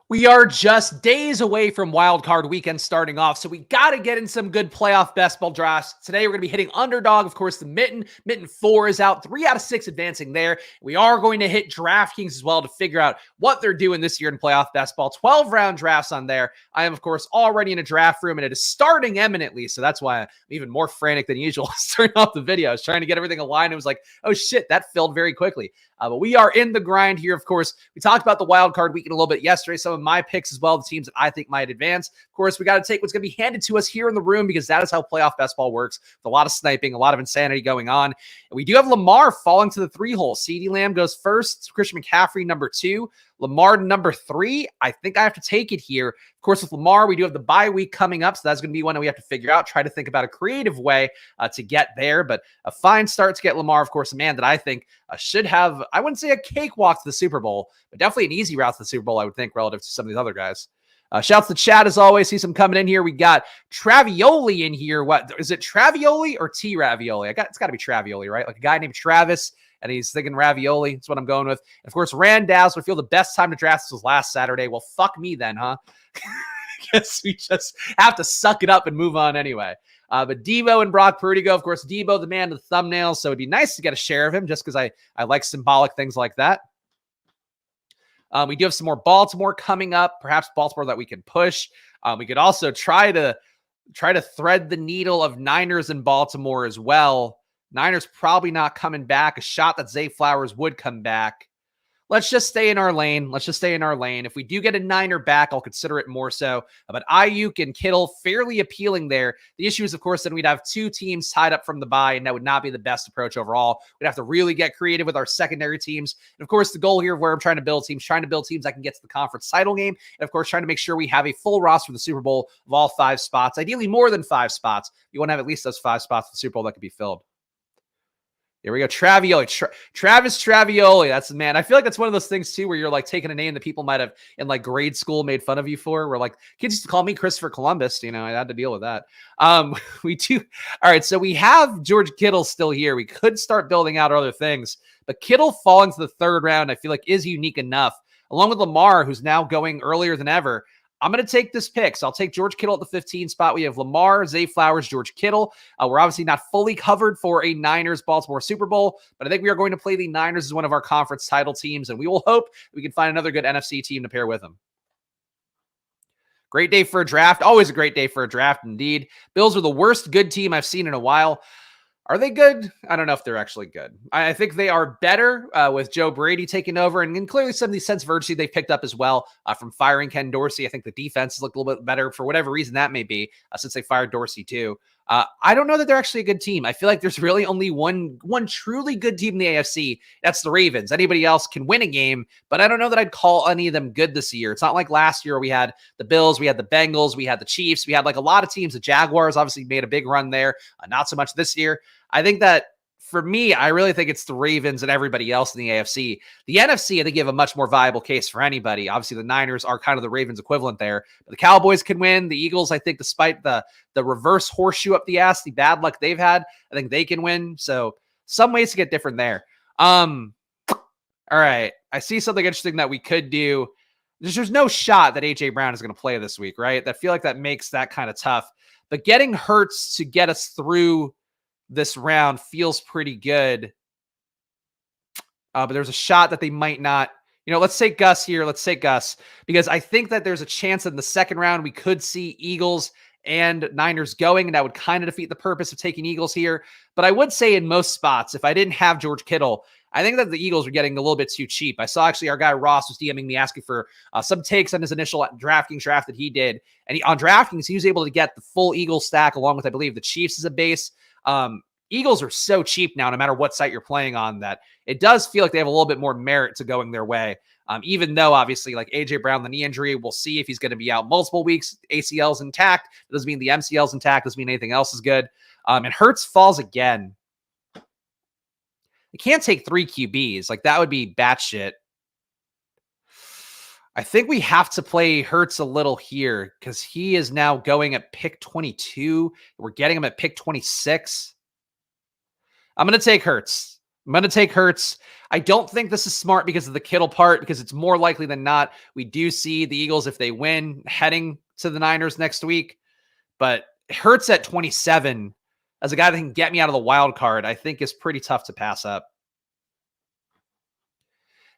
We are just days away from Wild Card Weekend starting off, so we got to get in some good playoff best ball drafts. Today, we're going to be hitting Underdog. Of course, the Mitten 4 is out. 3 out of 6 advancing there. We are going to hit DraftKings as well to figure out what they're doing this year in playoff best ball. 12-round drafts on there. I am, of course, already in a draft room, and it is starting imminently, so that's why I'm even more frantic than usual starting off the video. I was trying to get everything aligned. It was like, oh shit, that filled very quickly. But we are in the grind here, of course. We talked about the Wild Card Weekend a little bit yesterday. Some of my picks as well, the teams that I think might advance. Of course, we got to take what's going to be handed to us here in the room because that is how playoff best ball works. With a lot of sniping, a lot of insanity going on. And we do have Lamar falling to the 3-hole. CeeDee Lamb goes first. Christian McCaffrey, number 2. Lamar, number 3. I think I have to take it here. Of course, with Lamar, we do have the bye week coming up, so that's going to be one that we have to figure out, try to think about a creative way to get there, but a fine start to get Lamar, of course, a man that I think should have, I wouldn't say a cakewalk to the Super Bowl, but definitely an easy route to the Super Bowl, I would think, relative to some of these other guys. Shouts to chat as always. See some coming in here. We got Travioli in here. What is it? Travioli or T Ravioli? It's got to be Travioli, right? Like a guy named Travis, and he's thinking ravioli. That's what I'm going with. And of course, Randaz would feel the best time to draft was last Saturday. Well, fuck me then, huh? Guess we just have to suck it up and move on anyway. But Debo and Brock Purdy go. Of course, Debo, the man of the thumbnail, so it'd be nice to get a share of him just because I like symbolic things like that. We do have some more Baltimore coming up, perhaps Baltimore that we can push. We could also try to thread the needle of Niners and Baltimore as well. Niners probably not coming back. A shot that Zay Flowers would come back. Let's just stay in our lane. If we do get a Niner back, I'll consider it more so. But Ayuk and Kittle, fairly appealing there. The issue is, of course, then we'd have 2 teams tied up from the bye, and that would not be the best approach overall. We'd have to really get creative with our secondary teams. And, of course, the goal here of where I'm trying to build teams that can get to the conference title game. And, of course, trying to make sure we have a full roster for the Super Bowl of all 5 spots. Ideally, more than 5 spots. You want to have at least those 5 spots for the Super Bowl that could be filled. Here we go. Travioli. Travis Travioli. That's the man. I feel like that's one of those things, too, where you're like taking a name that people might have in like grade school made fun of you for. Where like kids used to call me Christopher Columbus. You know, I had to deal with that. We do. All right. So we have George Kittle still here. We could start building out other things. But Kittle falling to the 3rd round, I feel like is unique enough. Along with Lamar, who's now going earlier than ever. I'm going to take this pick. So I'll take George Kittle at the 15 spot. We have Lamar, Zay Flowers, George Kittle. We're obviously not fully covered for a Niners-Baltimore Super Bowl, but I think we are going to play the Niners as one of our conference title teams, and we will hope we can find another good NFC team to pair with them. Great day for a draft. Always a great day for a draft, indeed. Bills are the worst good team I've seen in a while. Are they good? I don't know if they're actually good. I think they are better with Joe Brady taking over, and clearly some of the sense of urgency they've picked up as well from firing Ken Dorsey. I think the defense has looked a little bit better for whatever reason that may be since they fired Dorsey too. I don't know that they're actually a good team. I feel like there's really only one truly good team in the AFC. That's the Ravens. Anybody else can win a game, but I don't know that I'd call any of them good this year. It's not like last year where we had the Bills, we had the Bengals, we had the Chiefs, we had like a lot of teams. The Jaguars obviously made a big run there. Not so much this year. I think that for me, I really think it's the Ravens and everybody else in the AFC. The NFC, I think you have a much more viable case for anybody. Obviously, the Niners are kind of the Ravens equivalent there. But the Cowboys can win. The Eagles, I think, despite the reverse horseshoe up the ass, the bad luck they've had, I think they can win. So some ways to get different there. All right. I see something interesting that we could do. There's no shot that A.J. Brown is going to play this week, right? I feel like that makes that kind of tough. But getting Hurts to get us through this round feels pretty good. But there's a shot that they might not. Let's take Gus here. Let's take Gus because I think that there's a chance that in the 2nd round we could see Eagles and Niners going, and that would kind of defeat the purpose of taking Eagles here. But I would say in most spots, if I didn't have George Kittle, I think that the Eagles were getting a little bit too cheap. I saw actually our guy Ross was DMing me asking for some takes on his initial DraftKings draft that he did. And on DraftKings, he was able to get the full Eagles stack along with, I believe, the Chiefs as a base. Eagles are so cheap now, no matter what site you're playing on, that it does feel like they have a little bit more merit to going their way. Even though, obviously, like A.J. Brown, the knee injury, we'll see if he's going to be out multiple weeks. ACL's intact. It doesn't mean the MCL's intact. Doesn't mean anything else is good. And Hurts falls again. You can't take 3 QBs. Like, that would be batshit. I think we have to play Hurts a little here because he is now going at pick 22. We're getting him at pick 26. I'm going to take Hurts. I'm going to take Hurts. I don't think this is smart because of the Kittle part, because it's more likely than not we do see the Eagles, if they win, heading to the Niners next week. But Hurts at 27 as a guy that can get me out of the wild card, I think is pretty tough to pass up.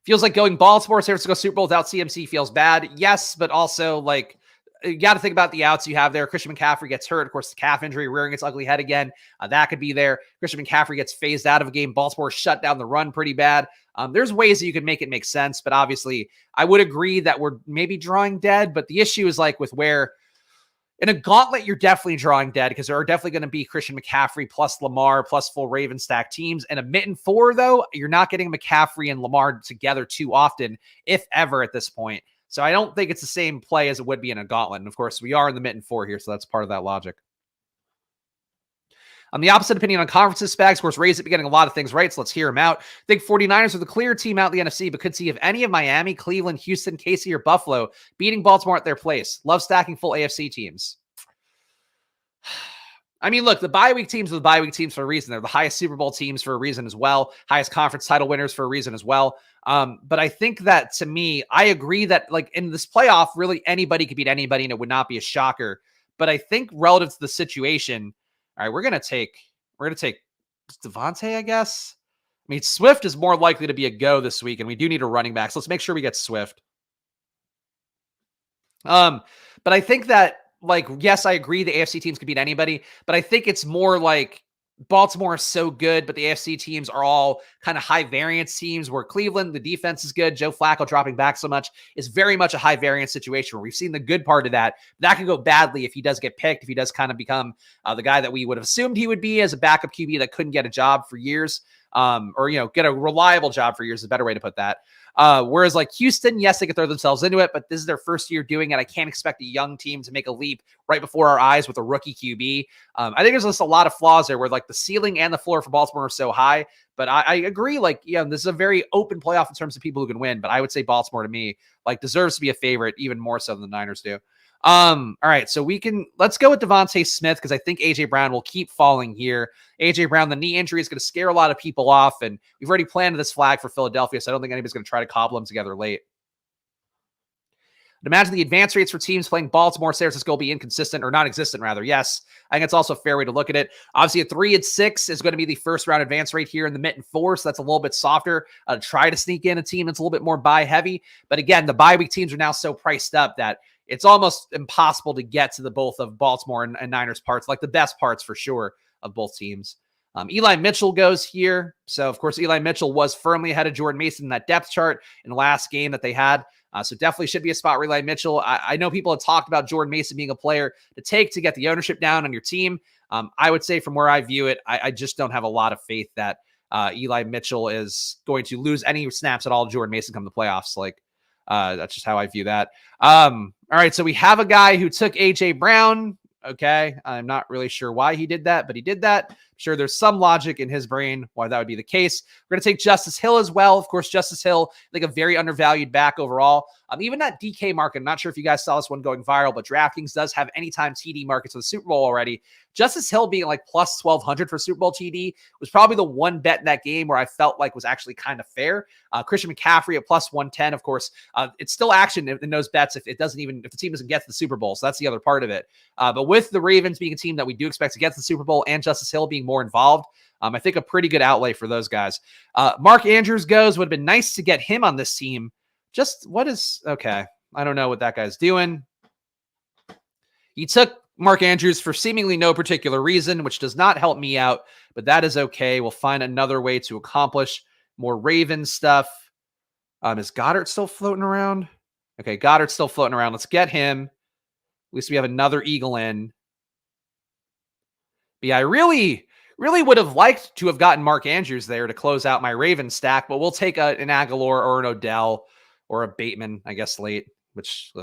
Feels like going Baltimore, San Francisco Super Bowl without CMC feels bad. Yes, but also like you got to think about the outs you have there. Christian McCaffrey gets hurt. Of course, the calf injury rearing its ugly head again. That could be there. Christian McCaffrey gets phased out of a game. Baltimore shut down the run pretty bad. There's ways that you could make it make sense, but obviously I would agree that we're maybe drawing dead, but the issue is like with where in a gauntlet, you're definitely drawing dead because there are definitely going to be Christian McCaffrey plus Lamar plus full Raven stack teams. And a mitten 4, though, you're not getting McCaffrey and Lamar together too often, if ever at this point. So I don't think it's the same play as it would be in a gauntlet. And of course, we are in the mitten 4 here, so that's part of that logic. On the opposite opinion on conferences, Spags, of course, Raise it be getting a lot of things right, so let's hear them out. I think 49ers are the clear team out in the NFC, but could see if any of Miami, Cleveland, Houston, KC, or Buffalo beating Baltimore at their place. Love stacking full AFC teams. I mean, look, the bye week teams are the bye week teams for a reason. They're the highest Super Bowl teams for a reason as well. Highest conference title winners for a reason as well. But I think that, to me, I agree that like in this playoff, really anybody could beat anybody and it would not be a shocker. But I think relative to the situation, all right, we're gonna take Devontae, I guess. I mean, Swift is more likely to be a go this week, and we do need a running back. So let's make sure we get Swift. But I think that, like, yes, I agree the AFC teams could beat anybody, but I think it's more like Baltimore is so good, but the AFC teams are all kind of high variance teams where Cleveland, the defense is good. Joe Flacco dropping back so much is very much a high variance situation where we've seen the good part of that. That can go badly if he does get picked, if he does kind of become the guy that we would have assumed he would be as a backup QB that couldn't get a job for years, or, you know, get a reliable job for years is a better way to put that. Whereas like Houston, yes, they could throw themselves into it, but this is their first year doing it. I can't expect a young team to make a leap right before our eyes with a rookie QB. I think there's just a lot of flaws there where like the ceiling and the floor for Baltimore are so high, but I agree. Like, yeah, this is a very open playoff in terms of people who can win, but I would say Baltimore to me like deserves to be a favorite even more so than the Niners do. All right, so let's go with Devontae Smith because I think AJ Brown will keep falling here. AJ Brown, the knee injury is going to scare a lot of people off, and we've already planted this flag for Philadelphia, so I don't think anybody's going to try to cobble them together late. I'd imagine the advance rates for teams playing Baltimore, San Francisco will be inconsistent or non-existent, rather. Yes, I think it's also a fair way to look at it. Obviously, a 3 and 6 is going to be the first round advance rate here in the mitten 4, so that's a little bit softer. Try to sneak in a team that's a little bit more bye heavy, but again, the bye week teams are now so priced up that it's almost impossible to get to the both of Baltimore and Niners parts, like the best parts for sure of both teams. Eli Mitchell goes here. So, of course, Eli Mitchell was firmly ahead of Jordan Mason in that depth chart in the last game that they had. So definitely should be a spot where Eli Mitchell. I know people have talked about Jordan Mason being a player to take to get the ownership down on your team. I would say from where I view it, I just don't have a lot of faith that Eli Mitchell is going to lose any snaps at all to Jordan Mason come the playoffs. Like, that's just how I view that. All right, so we have a guy who took AJ Brown. Okay, I'm not really sure why he did that, but he did that. I'm sure there's some logic in his brain why that would be the case. We're going to take Justice Hill as well. Of course, Justice Hill, I think a very undervalued back overall. Even that DK market, I'm not sure if you guys saw this one going viral, but DraftKings does have anytime TD markets for the Super Bowl already. Justice Hill being like plus 1,200 for Super Bowl TD was probably the one bet in that game where I felt like was actually kind of fair. Christian McCaffrey at plus 110, of course. It's still action in those bets if the team doesn't get to the Super Bowl. So that's the other part of it. But with the Ravens being a team that we do expect to get to the Super Bowl and Justice Hill being more involved, I think a pretty good outlay for those guys. Mark Andrews goes. Would have been nice to get him on this team. Okay. I don't know what that guy's doing. He took Mark Andrews for seemingly no particular reason, which does not help me out, but that is okay. We'll find another way to accomplish more Raven stuff. Is Goddard still floating around? Okay, Goddard's still floating around. Let's get him. At least we have another Eagle in. But yeah, I really would have liked to have gotten Mark Andrews there to close out my Raven stack, but we'll take an Aguilar or an Odell or a Bateman, I guess, late, which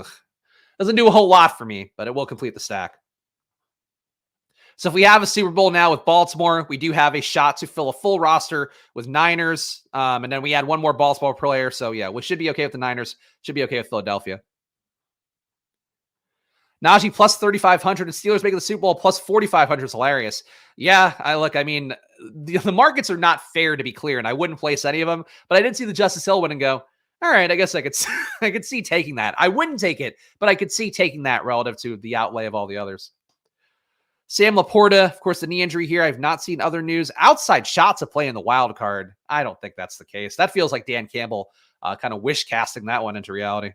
doesn't do a whole lot for me, but it will complete the stack. So if we have a Super Bowl now with Baltimore, we do have a shot to fill a full roster with Niners. And then we add one more Baltimore player. So yeah, we should be okay with the Niners. Should be okay with Philadelphia. Najee plus 3,500 and Steelers making the Super Bowl plus 4,500 is hilarious. Yeah, I mean, the markets are not fair, to be clear, and I wouldn't place any of them, but I did see the Justice Hill one and go, all right, I guess I could I could see taking that. I wouldn't take it, but I could see taking that relative to the outlay of all the others. Sam Laporta, of course, the knee injury here. I've not seen other news. Outside shots of play in the wild card. I don't think that's the case. That feels like Dan Campbell kind of wish casting that one into reality.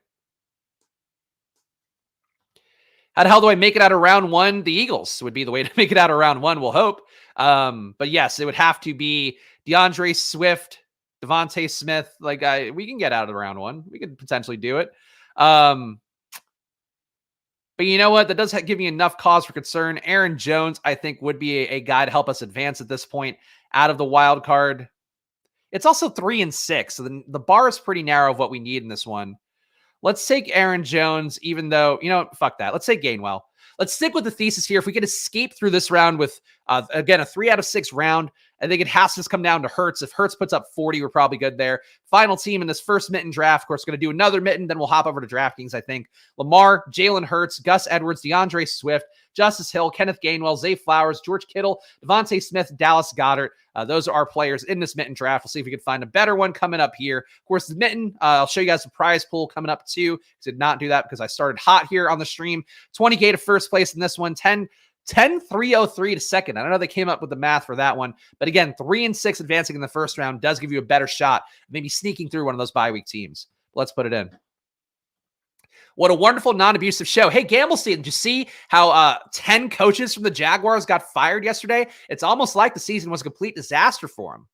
How the hell do I make it out of round one? The Eagles would be the way to make it out of round one, we'll hope. But yes, it would have to be DeAndre Swift, Devontae Smith. Like, we can get out of round one. We could potentially do it. But you know what? That does give me enough cause for concern. Aaron Jones, I think, would be a guy to help us advance at this point out of the wild card. It's also 3-6, so the bar is pretty narrow of what we need in this one. Let's take Aaron Jones, even though, you know, fuck that. Let's take Gainwell. Let's stick with the thesis here. If we could escape through this round with, again, a 3 out of 6 round, I think it has to just come down to Hurts. If Hurts puts up 40, we're probably good there. Final team in this first mitten draft. Of course, going to do another mitten. Then we'll hop over to DraftKings, I think. Lamar, Jalen Hurts, Gus Edwards, DeAndre Swift, Justice Hill, Kenneth Gainwell, Zay Flowers, George Kittle, Devontae Smith, Dallas Goedert. Those are our players in this mitten draft. We'll see if we can find a better one coming up here. Of course, the mitten, I'll show you guys the prize pool coming up too. Did not do that because I started hot here on the stream. 20K to first place in this one, 10-303 to second. I don't know they came up with the math for that one. But again, 3-6 advancing in the first round does give you a better shot, maybe sneaking through one of those bye week teams. Let's put it in. What a wonderful non-abusive show. Hey, Gamblestein, did you see how 10 coaches from the Jaguars got fired yesterday? It's almost like the season was a complete disaster for them.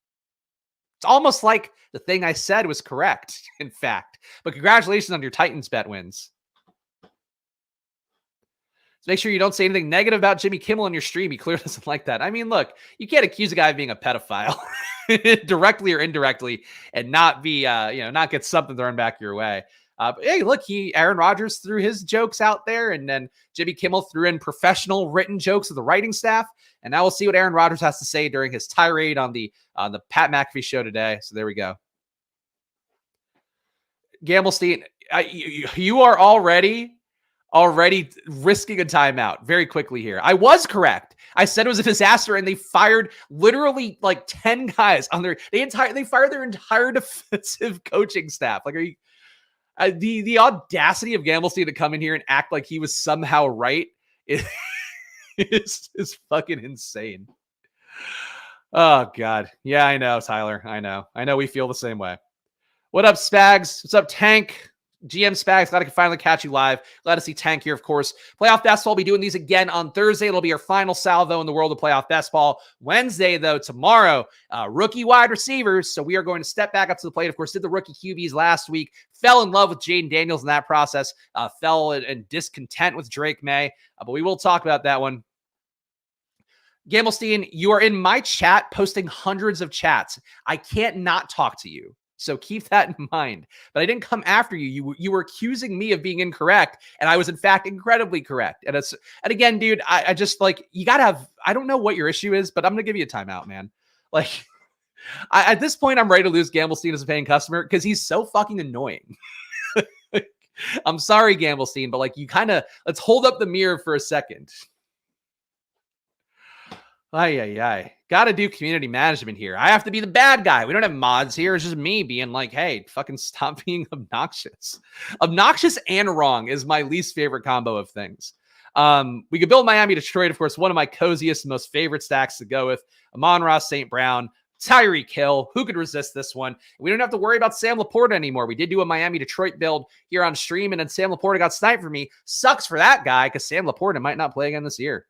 It's almost like the thing I said was correct, in fact. But congratulations on your Titans bet wins. So make sure you don't say anything negative about Jimmy Kimmel on your stream. He clearly doesn't like that. I mean, look, you can't accuse a guy of being a pedophile directly or indirectly and not be, not get something thrown back your way. But hey, look, Aaron Rodgers threw his jokes out there, and then Jimmy Kimmel threw in professional written jokes of the writing staff. And now we'll see what Aaron Rodgers has to say during his tirade on the Pat McAfee show today. So there we go. Gamblestein, you are already risking a timeout very quickly here. I was correct. I said it was a disaster, and they fired literally like 10 guys on they fired their entire defensive coaching staff. Like, are you? The audacity of Gamblestein to come in here and act like he was somehow right is fucking insane. Oh, God. Yeah, I know, Tyler. I know we feel the same way. What up, Spags? What's up, Tank? GM Spags, glad I could finally catch you live. Glad to see Tank here, of course. Playoff basketball, we'll be doing these again on Thursday. It'll be our final salvo in the world of playoff basketball. Wednesday, though, tomorrow, rookie wide receivers. So we are going to step back up to the plate. Of course, did the rookie QBs last week. Fell in love with Jaden Daniels in that process. Fell in discontent with Drake May. But we will talk about that one. Gamblestein, you are in my chat posting hundreds of chats. I can't not talk to you. So keep that in mind. But I didn't come after you. You were accusing me of being incorrect, and I was in fact incredibly correct. And again, dude, I just like, you gotta have. I don't know what your issue is, but I'm gonna give you a timeout, man. Like, at this point, I'm ready to lose Gamblestein as a paying customer because he's so fucking annoying. I'm sorry, Gamblestein, but like, you kind of let's hold up the mirror for a second. Ay. Got to do community management here. I have to be the bad guy. We don't have mods here. It's just me being like, hey, fucking stop being obnoxious. Obnoxious and wrong is my least favorite combo of things. We could build Miami-Detroit, of course, one of my coziest and most favorite stacks to go with. Amon-Ra St. Brown, Tyreek Hill. Who could resist this one? We don't have to worry about Sam Laporta anymore. We did do a Miami-Detroit build here on stream, and then Sam Laporta got sniped for me. Sucks for that guy because Sam Laporta might not play again this year.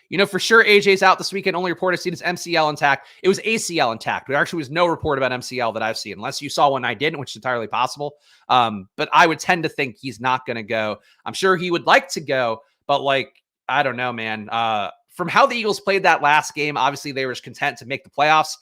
You know, for sure, AJ's out this weekend. Only report I've seen is MCL intact. It was ACL intact. There actually was no report about MCL that I've seen, unless you saw one I didn't, which is entirely possible. But I would tend to think he's not going to go. I'm sure he would like to go, but like, I don't know, man. From how the Eagles played that last game, obviously they were content to make the playoffs.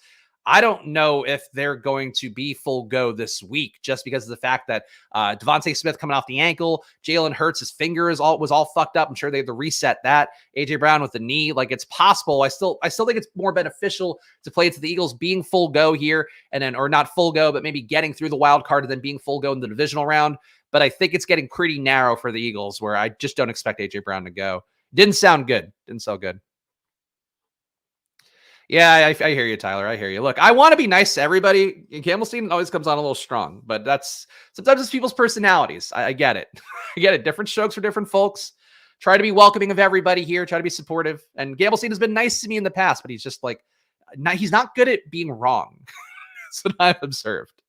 I don't know if they're going to be full go this week just because of the fact that Devontae Smith coming off the ankle, Jalen Hurts, his finger was all fucked up. I'm sure they had to reset that. AJ Brown with the knee, like it's possible. I still think it's more beneficial to play to the Eagles being full go here and then, or not full go, but maybe getting through the wild card and then being full go in the divisional round. But I think it's getting pretty narrow for the Eagles where I just don't expect AJ Brown to go. Didn't sound good. Didn't sound good. Yeah, I hear you, Tyler. I hear you. Look, I want to be nice to everybody. Campbellstein always comes on a little strong, but that's sometimes it's people's personalities. I get it. I get it. Different strokes for different folks. Try to be welcoming of everybody here. Try to be supportive. And Campbellstein has been nice to me in the past, but he's just like, he's not good at being wrong. That's what I've observed.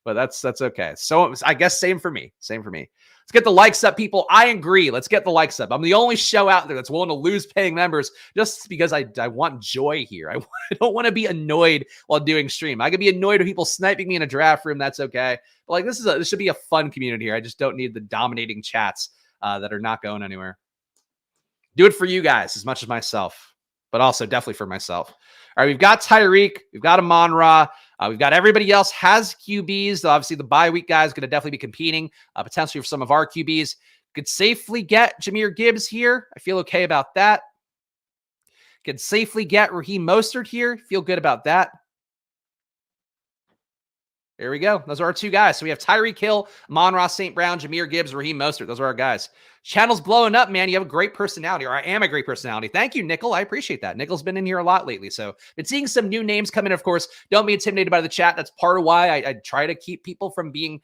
But that's okay. So I guess same for me. Same for me. Let's get the likes up, people. I agree. Let's get the likes up. I'm the only show out there that's willing to lose paying members just because I want joy here. I don't want to be annoyed while doing stream. I could be annoyed with people sniping me in a draft room. That's okay. But like this should be a fun community here. I just don't need the dominating chats that are not going anywhere. Do it for you guys as much as myself, but also definitely for myself. All right, we've got Tyreek. We've got Amon-Ra. We've got everybody else has QBs. Obviously, the bye week guys going to definitely be competing potentially for some of our QBs. Could safely get Jahmyr Gibbs here. I feel okay about that. Could safely get Raheem Mostert here. Feel good about that. There we go. Those are our two guys. So we have Tyreek Hill, Amon-Ra St. Brown, Jahmyr Gibbs, Raheem Mostert. Those are our guys. Channel's blowing up, man. You have a great personality, or I am a great personality. Thank you, Nickel. I appreciate that. Nickel's been in here a lot lately. So been seeing some new names come in. Of course, don't be intimidated by the chat. That's part of why I try to keep people from being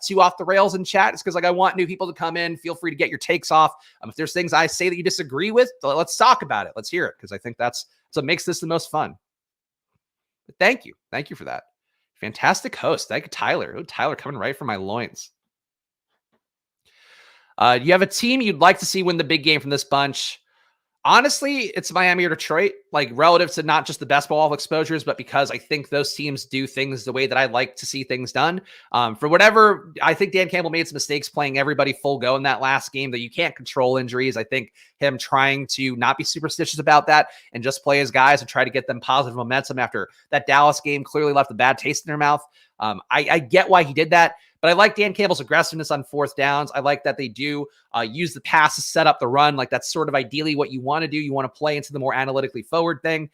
too off the rails in chat. It's because like I want new people to come in. Feel free to get your takes off. If there's things I say that you disagree with, let's talk about it. Let's hear it, because I think that's what makes this the most fun. But thank you. Thank you for that. Fantastic host. Thank you, Tyler. Oh, Tyler coming right from my loins. You have a team you'd like to see win the big game from this bunch. Honestly, it's Miami or Detroit, like relative to not just the best ball exposures, but because I think those teams do things the way that I like to see things done. For whatever, I think Dan Campbell made some mistakes playing everybody full go in that last game that you can't control injuries. I think him trying to not be superstitious about that and just play his guys and try to get them positive momentum after that Dallas game clearly left a bad taste in their mouth. I get why he did that. But I like Dan Campbell's aggressiveness on fourth downs. I like that they do use the pass to set up the run. Like that's sort of ideally what you want to do. You want to play into the more analytically forward thing.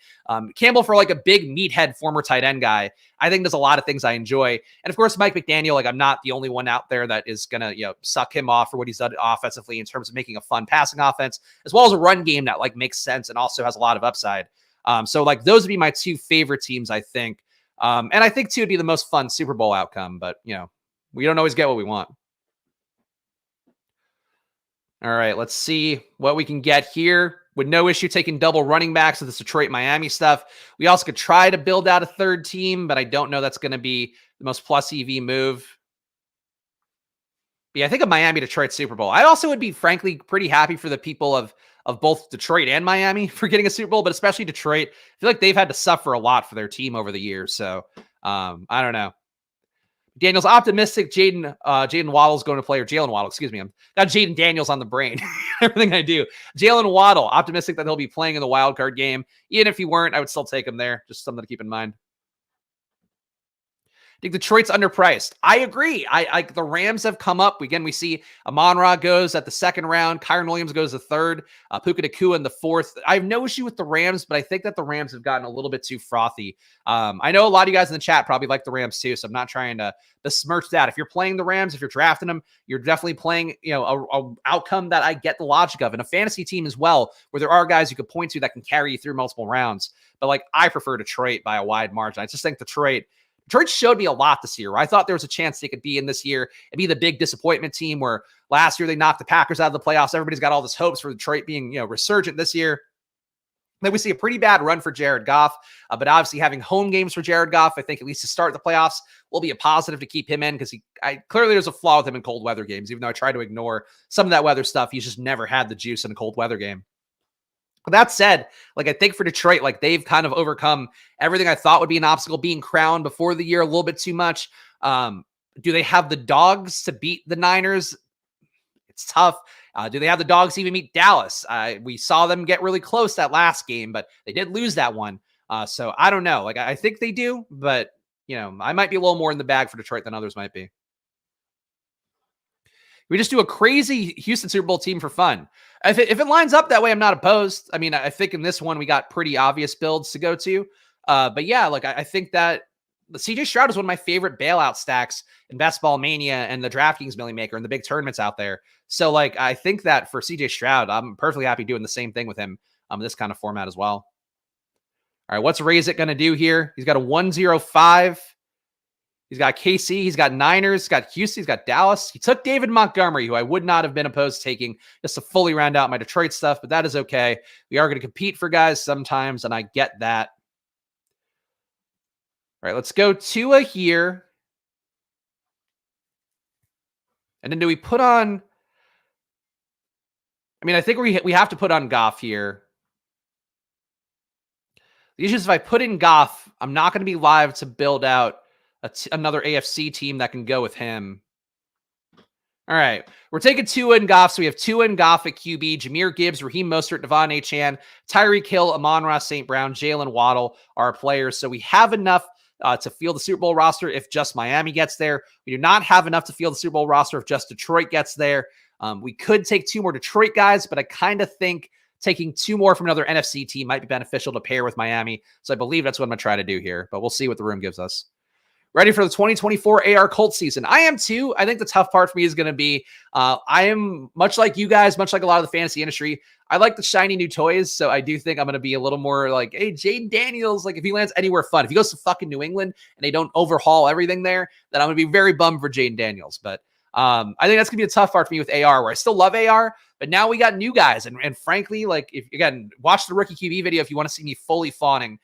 Campbell, for like a big meathead former tight end guy, I think there's a lot of things I enjoy. And of course, Mike McDaniel, like I'm not the only one out there that is going to, suck him off for what he's done offensively in terms of making a fun passing offense, as well as a run game that like makes sense and also has a lot of upside. So like those would be my two favorite teams, I think. And I think too would be the most fun Super Bowl outcome, but we don't always get what we want. All right, let's see what we can get here. With no issue taking double running backs with this Detroit-Miami stuff. We also could try to build out a third team, but I don't know that's going to be the most plus EV move. But yeah, I think a Miami-Detroit Super Bowl. I also would be, frankly, pretty happy for the people of both Detroit and Miami for getting a Super Bowl, but especially Detroit. I feel like they've had to suffer a lot for their team over the years. So I don't know. Daniel's optimistic. Jaden Waddle's going to play, or Jalen Waddle, excuse me. I've got Jaden Daniels on the brain. Everything I do. Jalen Waddle, optimistic that he'll be playing in the wild card game. Even if he weren't, I would still take him there. Just something to keep in mind. I think Detroit's underpriced. I agree. The Rams have come up. Again, we see Amon-Ra goes at the second round. Kyron Williams goes the third. Puka Nacua in the fourth. I have no issue with the Rams, but I think that the Rams have gotten a little bit too frothy. I know a lot of you guys in the chat probably like the Rams too, so I'm not trying to besmirch that. If you're playing the Rams, if you're drafting them, you're definitely playing a outcome that I get the logic of. And a fantasy team as well, where there are guys you could point to that can carry you through multiple rounds. But like I prefer Detroit by a wide margin. I just think Detroit showed me a lot this year. I thought there was a chance they could be in this year and be the big disappointment team where last year they knocked the Packers out of the playoffs. Everybody's got all this hopes for Detroit being, resurgent this year. Then we see a pretty bad run for Jared Goff, but obviously having home games for Jared Goff, I think at least to start the playoffs will be a positive to keep him in because clearly there's a flaw with him in cold weather games. Even though I try to ignore some of that weather stuff, he's just never had the juice in a cold weather game. But that said, I think for Detroit, they've kind of overcome everything I thought would be an obstacle, being crowned before the year a little bit too much. Do they have the dogs to beat the Niners? It's tough. Do they have the dogs to even meet Dallas? We saw them get really close that last game, but they did lose that one. So I don't know. Like, I think they do, but I might be a little more in the bag for Detroit than others might be. We just do a crazy Houston Super Bowl team for fun. If it lines up that way, I'm not opposed. I mean, I think in this one we got pretty obvious builds to go to. But yeah, like I think that the CJ Stroud is one of my favorite bailout stacks in Best Ball Mania and the DraftKings Millie Maker and the big tournaments out there. So like I think that for CJ Stroud, I'm perfectly happy doing the same thing with him this kind of format as well. All right, what's Raise It going to do here? He's got a 105. He's got KC. He's got Niners. He's got Houston. He's got Dallas. He took David Montgomery, who I would not have been opposed to taking just to fully round out my Detroit stuff, but that is okay. We are going to compete for guys sometimes, and I get that. All right, let's go Tua here. And then do we put on... I mean, I think we have to put on Goff here. The issue is if I put in Goff, I'm not going to be live to build out another AFC team that can go with him. All right. We're taking Tua and Goff. So we have Tua and Goff at QB, Jahmyr Gibbs, Raheem Mostert, Devon Achane, Tyreek Hill, Amon-Ra St. Brown, Jalen Waddle are our players. So we have enough to field the Super Bowl roster if just Miami gets there. We do not have enough to field the Super Bowl roster if just Detroit gets there. We could take 2 more Detroit guys, but I kind of think taking 2 more from another NFC team might be beneficial to pair with Miami. So I believe that's what I'm going to try to do here, but we'll see what the room gives us. Ready for the 2024 AR Colts season. I am too. I think the tough part for me is going to be, I am much like you guys, much like a lot of the fantasy industry. I like the shiny new toys. So I do think I'm going to be a little more like, hey, Jaden Daniels, like if he lands anywhere fun, if he goes to fucking New England and they don't overhaul everything there, then I'm going to be very bummed for Jaden Daniels. But I think that's going to be a tough part for me with AR, where I still love AR, but now we got new guys. And frankly, like if again, watch the rookie QB video if you want to see me fully fawning.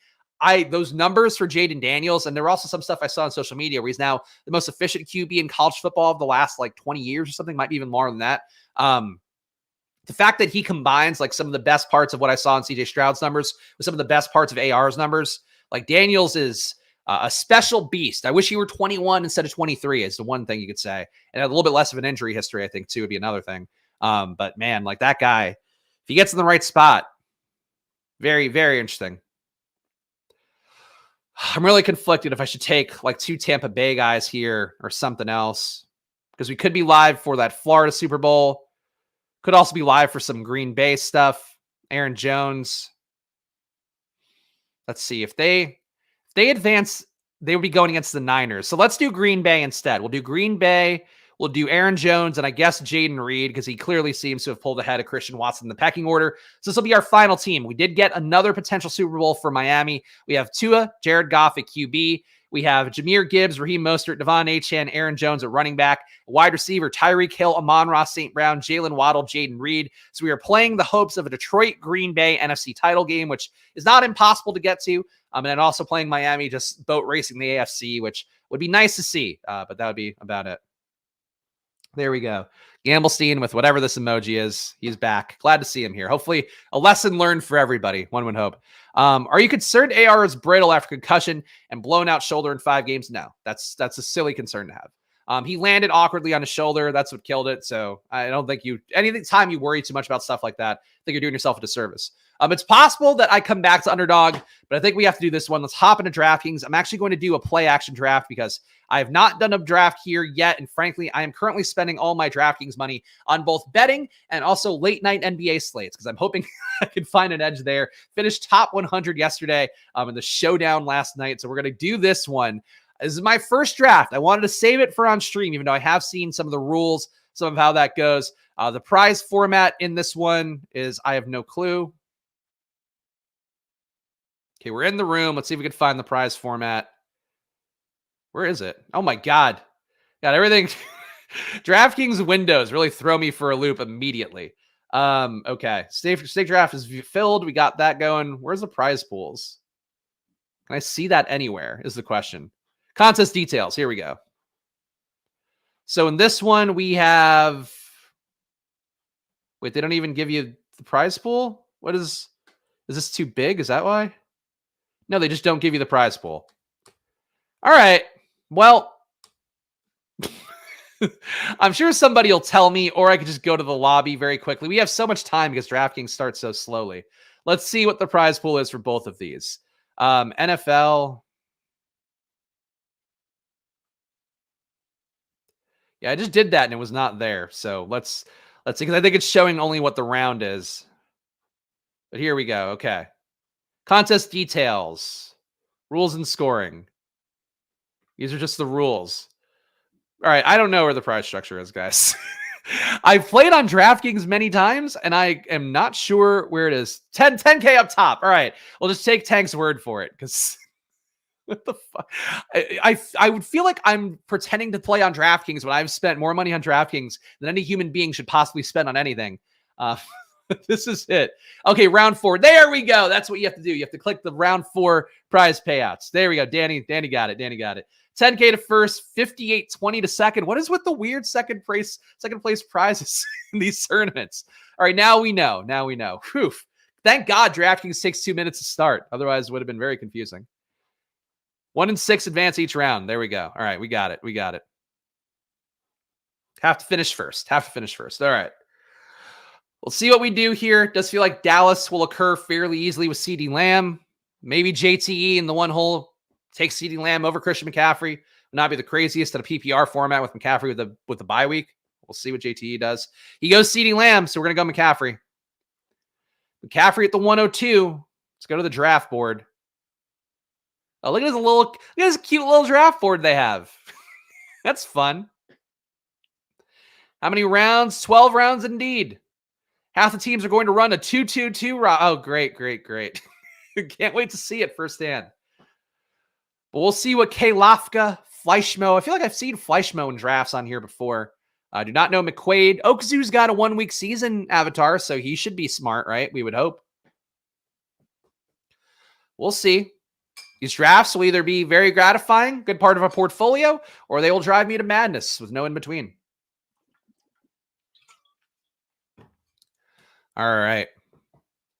Those numbers for Jaden Daniels, and there were also some stuff I saw on social media where he's now the most efficient QB in college football of the last like 20 years or something, might be even more than that. The fact that he combines like some of the best parts of what I saw in CJ Stroud's numbers with some of the best parts of AR's numbers, like Daniels is a special beast. I wish he were 21 instead of 23 is the one thing you could say. And a little bit less of an injury history, I think, too, would be another thing. But man, like that guy, if he gets in the right spot, very, very interesting. I'm really conflicted if I should take like 2 Tampa Bay guys here or something else, because we could be live for that Florida Super Bowl. Could also be live for some Green Bay stuff. Aaron Jones. Let's see if they advance, they would be going against the Niners. So let's do Green Bay instead. We'll do Green Bay. We'll do Aaron Jones and I guess Jaden Reed, because he clearly seems to have pulled ahead of Christian Watson in the pecking order. So this will be our final team. We did get another potential Super Bowl for Miami. We have Tua, Jared Goff at QB. We have Jahmyr Gibbs, Raheem Mostert, Devon Achane, Aaron Jones at running back, wide receiver Tyreek Hill, Amon-Ra St. Brown, Jalen Waddle, Jaden Reed. So we are playing the hopes of a Detroit-Green Bay NFC title game, which is not impossible to get to. And then also playing Miami, just boat racing the AFC, which would be nice to see, but that would be about it. There we go. Gamblestein with whatever this emoji is. He's back. Glad to see him here. Hopefully a lesson learned for everybody. One would hope. Are you concerned AR is brittle after concussion and blown out shoulder in 5 games? No, that's a silly concern to have. He landed awkwardly on his shoulder. That's what killed it. So I don't think anytime you worry too much about stuff like that, I think you're doing yourself a disservice. It's possible that I come back to Underdog, but I think we have to do this one. Let's hop into DraftKings. I'm actually going to do a play action draft because I have not done a draft here yet. And frankly, I am currently spending all my DraftKings money on both betting and also late night NBA slates, because I'm hoping I can find an edge there. Finished top 100 yesterday in the showdown last night. So we're going to do this one. This is my first draft. I wanted to save it for on stream, even though I have seen some of the rules, some of how that goes. The prize format in this one is I have no clue. Okay, we're in the room. Let's see if we can find the prize format. Where is it? Oh my God. Got everything. DraftKings windows really throw me for a loop immediately. Okay. Stake draft is filled. We got that going. Where's the prize pools? Can I see that anywhere is the question. Contest details. Here we go. So in this one, we have... Wait, they don't even give you the prize pool? What is this too big? Is that why? No, they just don't give you the prize pool. All right. Well, I'm sure somebody will tell me, or I could just go to the lobby very quickly. We have so much time because DraftKings starts so slowly. Let's see what the prize pool is for both of these. NFL. Yeah, I just did that and it was not there. So let's see, because I think it's showing only what the round is. But here we go. Okay. Contest details, rules and scoring. These are just the rules. All right. I don't know where the prize structure is, guys. I've played on DraftKings many times and I am not sure where it is. 10K up top. All right. We'll just take Tank's word for it because what the fuck? I would feel like I'm pretending to play on DraftKings when I've spent more money on DraftKings than any human being should possibly spend on anything. This is it. Okay, round 4. There we go. That's what you have to do. You have to click the round 4 prize payouts. There we go. Danny got it. 10K to first, 58.20 to second. What is with the weird second place prizes in these tournaments? All right, now we know. Whew. Thank God DraftKings takes 2 minutes to start. Otherwise, it would have been very confusing. 1 and 6 advance each round. There we go. All right, we got it. Have to finish first. All right. We'll see what we do here. Does feel like Dallas will occur fairly easily with CeeDee Lamb. Maybe JTE in the one hole takes CeeDee Lamb over Christian McCaffrey. Would not be the craziest at a PPR format with McCaffrey with the bye week. We'll see what JTE does. He goes CeeDee Lamb, so we're going to go McCaffrey. McCaffrey at the 102. Let's go to the draft board. Oh, look at this cute little draft board they have. That's fun. How many rounds? 12 rounds indeed. Half the teams are going to run a 2-2-2. Oh, great. Can't wait to see it firsthand. But we'll see what Lafka, Fleischmo. I feel like I've seen Fleischmo in drafts on here before. I do not know McQuaid. Oakzoo's got a 1-week season avatar, so he should be smart, right? We would hope. We'll see. These drafts will either be very gratifying, good part of a portfolio, or they will drive me to madness with no in between. All right.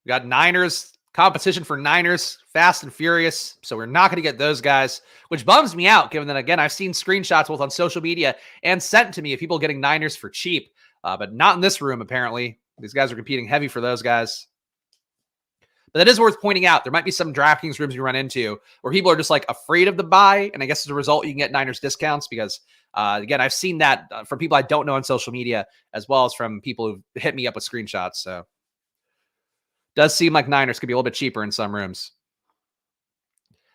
We got Niners, competition for Niners, fast and furious. So we're not going to get those guys, which bums me out, given that, again, I've seen screenshots both on social media and sent to me of people getting Niners for cheap, but not in this room, apparently. These guys are competing heavy for those guys. But that is worth pointing out. There might be some DraftKings rooms you run into where people are just like afraid of the buy. And I guess as a result, you can get Niners discounts because, again, I've seen that from people I don't know on social media, as well as from people who hit me up with screenshots. So does seem like Niners could be a little bit cheaper in some rooms.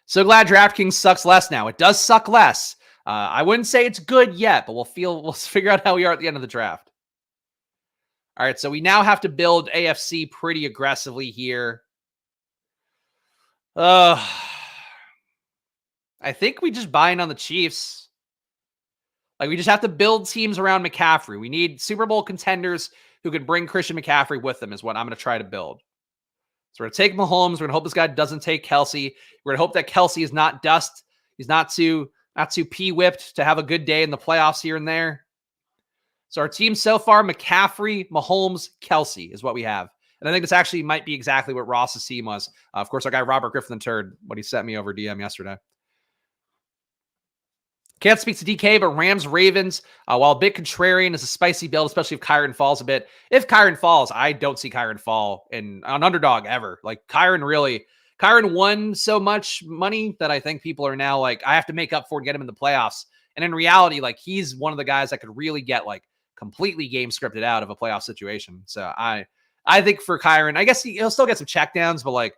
So glad DraftKings sucks less now. It does suck less. I wouldn't say it's good yet, but we'll figure out how we are at the end of the draft. All right, so we now have to build AFC pretty aggressively here. I think we just buy in on the Chiefs. Like, we just have to build teams around McCaffrey. We need Super Bowl contenders who can bring Christian McCaffrey with them is what I'm going to try to build. So we're going to take Mahomes. We're going to hope this guy doesn't take Kelsey. We're going to hope that Kelsey is not dust. He's not too P-whipped to have a good day in the playoffs here and there. So our team so far, McCaffrey, Mahomes, Kelsey is what we have. And I think this actually might be exactly what Ross's team was. Of course, our guy Robert Griffin III, what he sent me over DM yesterday. Can't speak to DK, but Rams, Ravens, while a bit contrarian, is a spicy build, especially if Kyron falls a bit. If Kyron falls, I don't see Kyron fall on Underdog ever. Like, Kyron won so much money that I think people are now like, I have to make up for it and get him in the playoffs. And in reality, like, he's one of the guys that could really get like completely game scripted out of a playoff situation. So I think for Kyron, I guess he'll still get some checkdowns, but like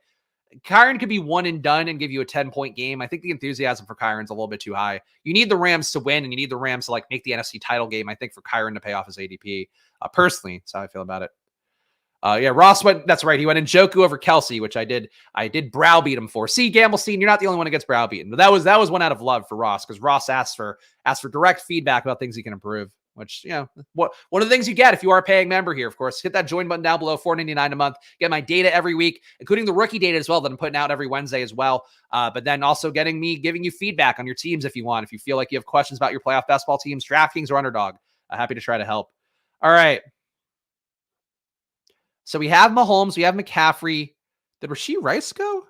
Kyron could be one and done and give you a 10-point game. I think the enthusiasm for Kyron's a little bit too high. You need the Rams to win, and you need the Rams to like make the NFC title game, I think, for Kyron to pay off his ADP. Personally, that's how I feel about it. Yeah, Ross went, that's right. He went Njoku over Kelsey, which I did browbeat him for. See, Gamblestein, you're not the only one who gets browbeaten. But that was one out of love for Ross, because Ross asked for direct feedback about things he can improve. Which, you know, one of the things you get if you are a paying member here, of course, hit that join button down below, $4.99 a month. Get my data every week, including the rookie data as well that I'm putting out every Wednesday as well. But then also giving you feedback on your teams if you want. If you feel like you have questions about your playoff basketball teams, DraftKings or Underdog, happy to try to help. All right. So we have Mahomes, we have McCaffrey. Did Rashee Rice go?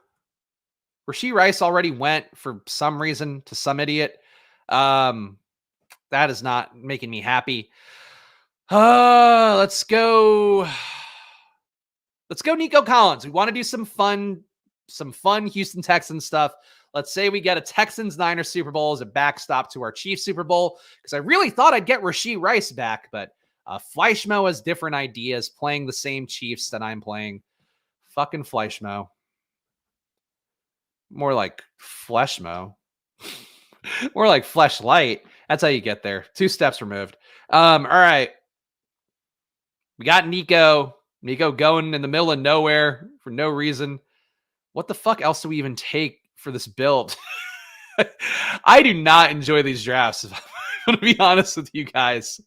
Rashee Rice already went for some reason to some idiot. That is not making me happy. Let's go Nico Collins. We want to do some fun some fun Houston Texans stuff. Let's say we get a Texans-Niners Super Bowl as a backstop to our Chiefs Super Bowl, because I really thought I'd get Rashee Rice back, but Fleischmo has different ideas, playing the same Chiefs that I'm playing. Fucking Fleischmo. More like Fleshmo. More like Fleshlight. That's how you get there. 2 steps removed. All right. We got Nico. Nico going in the middle of nowhere for no reason. What the fuck else do we even take for this build? I do not enjoy these drafts, if I'm going to be honest with you guys.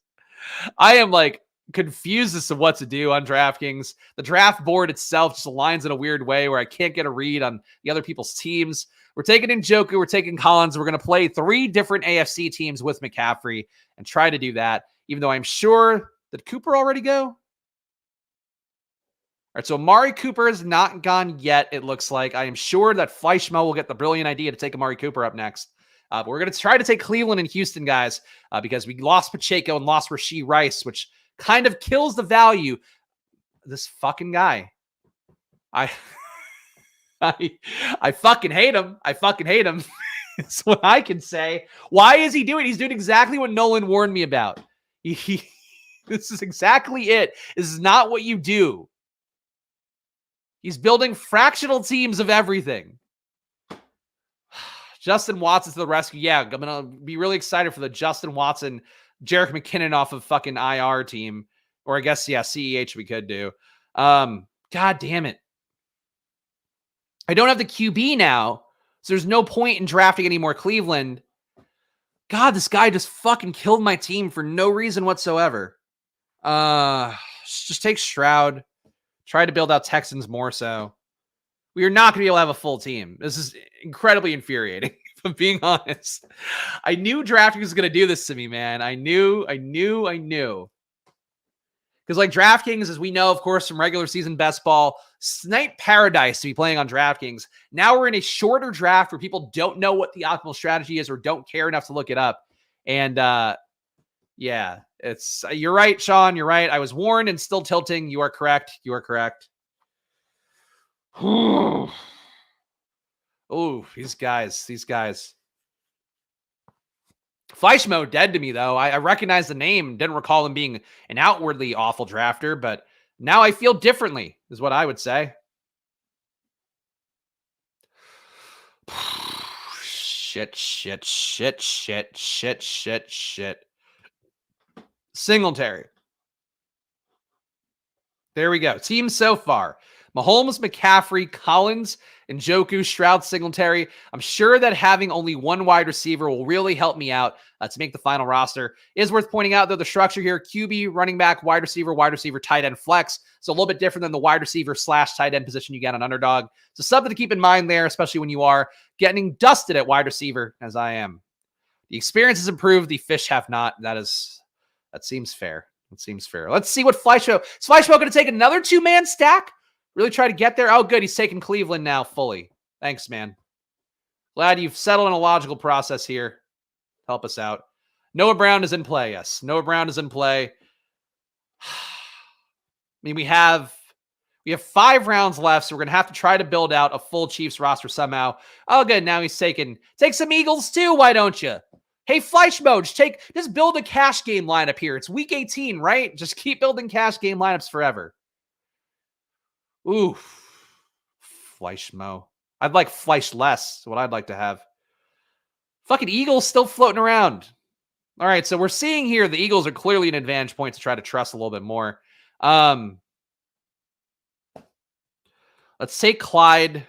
I am like confused as to what to do on DraftKings. The draft board itself just aligns in a weird way where I can't get a read on the other people's teams. We're taking Njoku, we're taking Collins. We're going to play 3 different AFC teams with McCaffrey and try to do that, even though I'm sure that Cooper already go. All right, so Amari Cooper is not gone yet, it looks like. I am sure that Fleischmo will get the brilliant idea to take Amari Cooper up next. But we're going to try to take Cleveland and Houston, guys, because we lost Pacheco and lost Rashee Rice, which kind of kills the value. This fucking guy. I fucking hate him. I fucking hate him. That's what I can say. Why is he doing? He's doing exactly what Nolan warned me about. This is exactly it. This is not what you do. He's building fractional teams of everything. Justin Watson to the rescue. Yeah, I'm going to be really excited for the Justin Watson, Jerick McKinnon off of fucking IR team. Or I guess, yeah, CEH we could do. God damn it. I don't have the QB now, so there's no point in drafting any more Cleveland. God, this guy just fucking killed my team for no reason whatsoever. Just take Stroud. Try to build out Texans more so. We are not going to be able to have a full team. This is incredibly infuriating, if I'm being honest. I knew DraftKings was going to do this to me, man. I knew. Because like DraftKings, as we know, of course, from regular season best ball, snipe paradise to be playing on DraftKings. Now we're in a shorter draft where people don't know what the optimal strategy is or don't care enough to look it up. And yeah, you're right, Sean. You're right. I was warned and still tilting. You are correct. You are correct. Oh, these guys. Fleischmo dead to me, though. I recognize the name. Didn't recall him being an outwardly awful drafter, but now I feel differently, is what I would say. Shit. Singletary. There we go. Team so far. Mahomes, McCaffrey, Collins, Njoku, Stroud, Singletary. I'm sure that having only one wide receiver will really help me out to make the final roster. It is worth pointing out, though, the structure here, QB, running back, wide receiver, tight end, flex. So a little bit different than the wide receiver / tight end position you get on Underdog. So something to keep in mind there, especially when you are getting dusted at wide receiver, as I am. The experience has improved. The fish have not. That seems fair. It seems fair. Let's see what Fleischmo. Is Fleischmo going to take another 2-man stack? Really try to get there? Oh, good. He's taking Cleveland now fully. Thanks, man. Glad you've settled on a logical process here. Help us out. Noah Brown is in play. Yes, Noah Brown is in play. I mean, we have 5 rounds left, so we're going to have to try to build out a full Chiefs roster somehow. Oh, good. Now he's take some Eagles too. Why don't you? Hey, Fleischmo, just build a cash game lineup here. It's week 18, right? Just keep building cash game lineups forever. Ooh, Fleischmo. I'd like Fleisch less. What I'd like to have. Fucking Eagles still floating around. All right, so we're seeing here the Eagles are clearly an advantage point to try to trust a little bit more. Let's take Clyde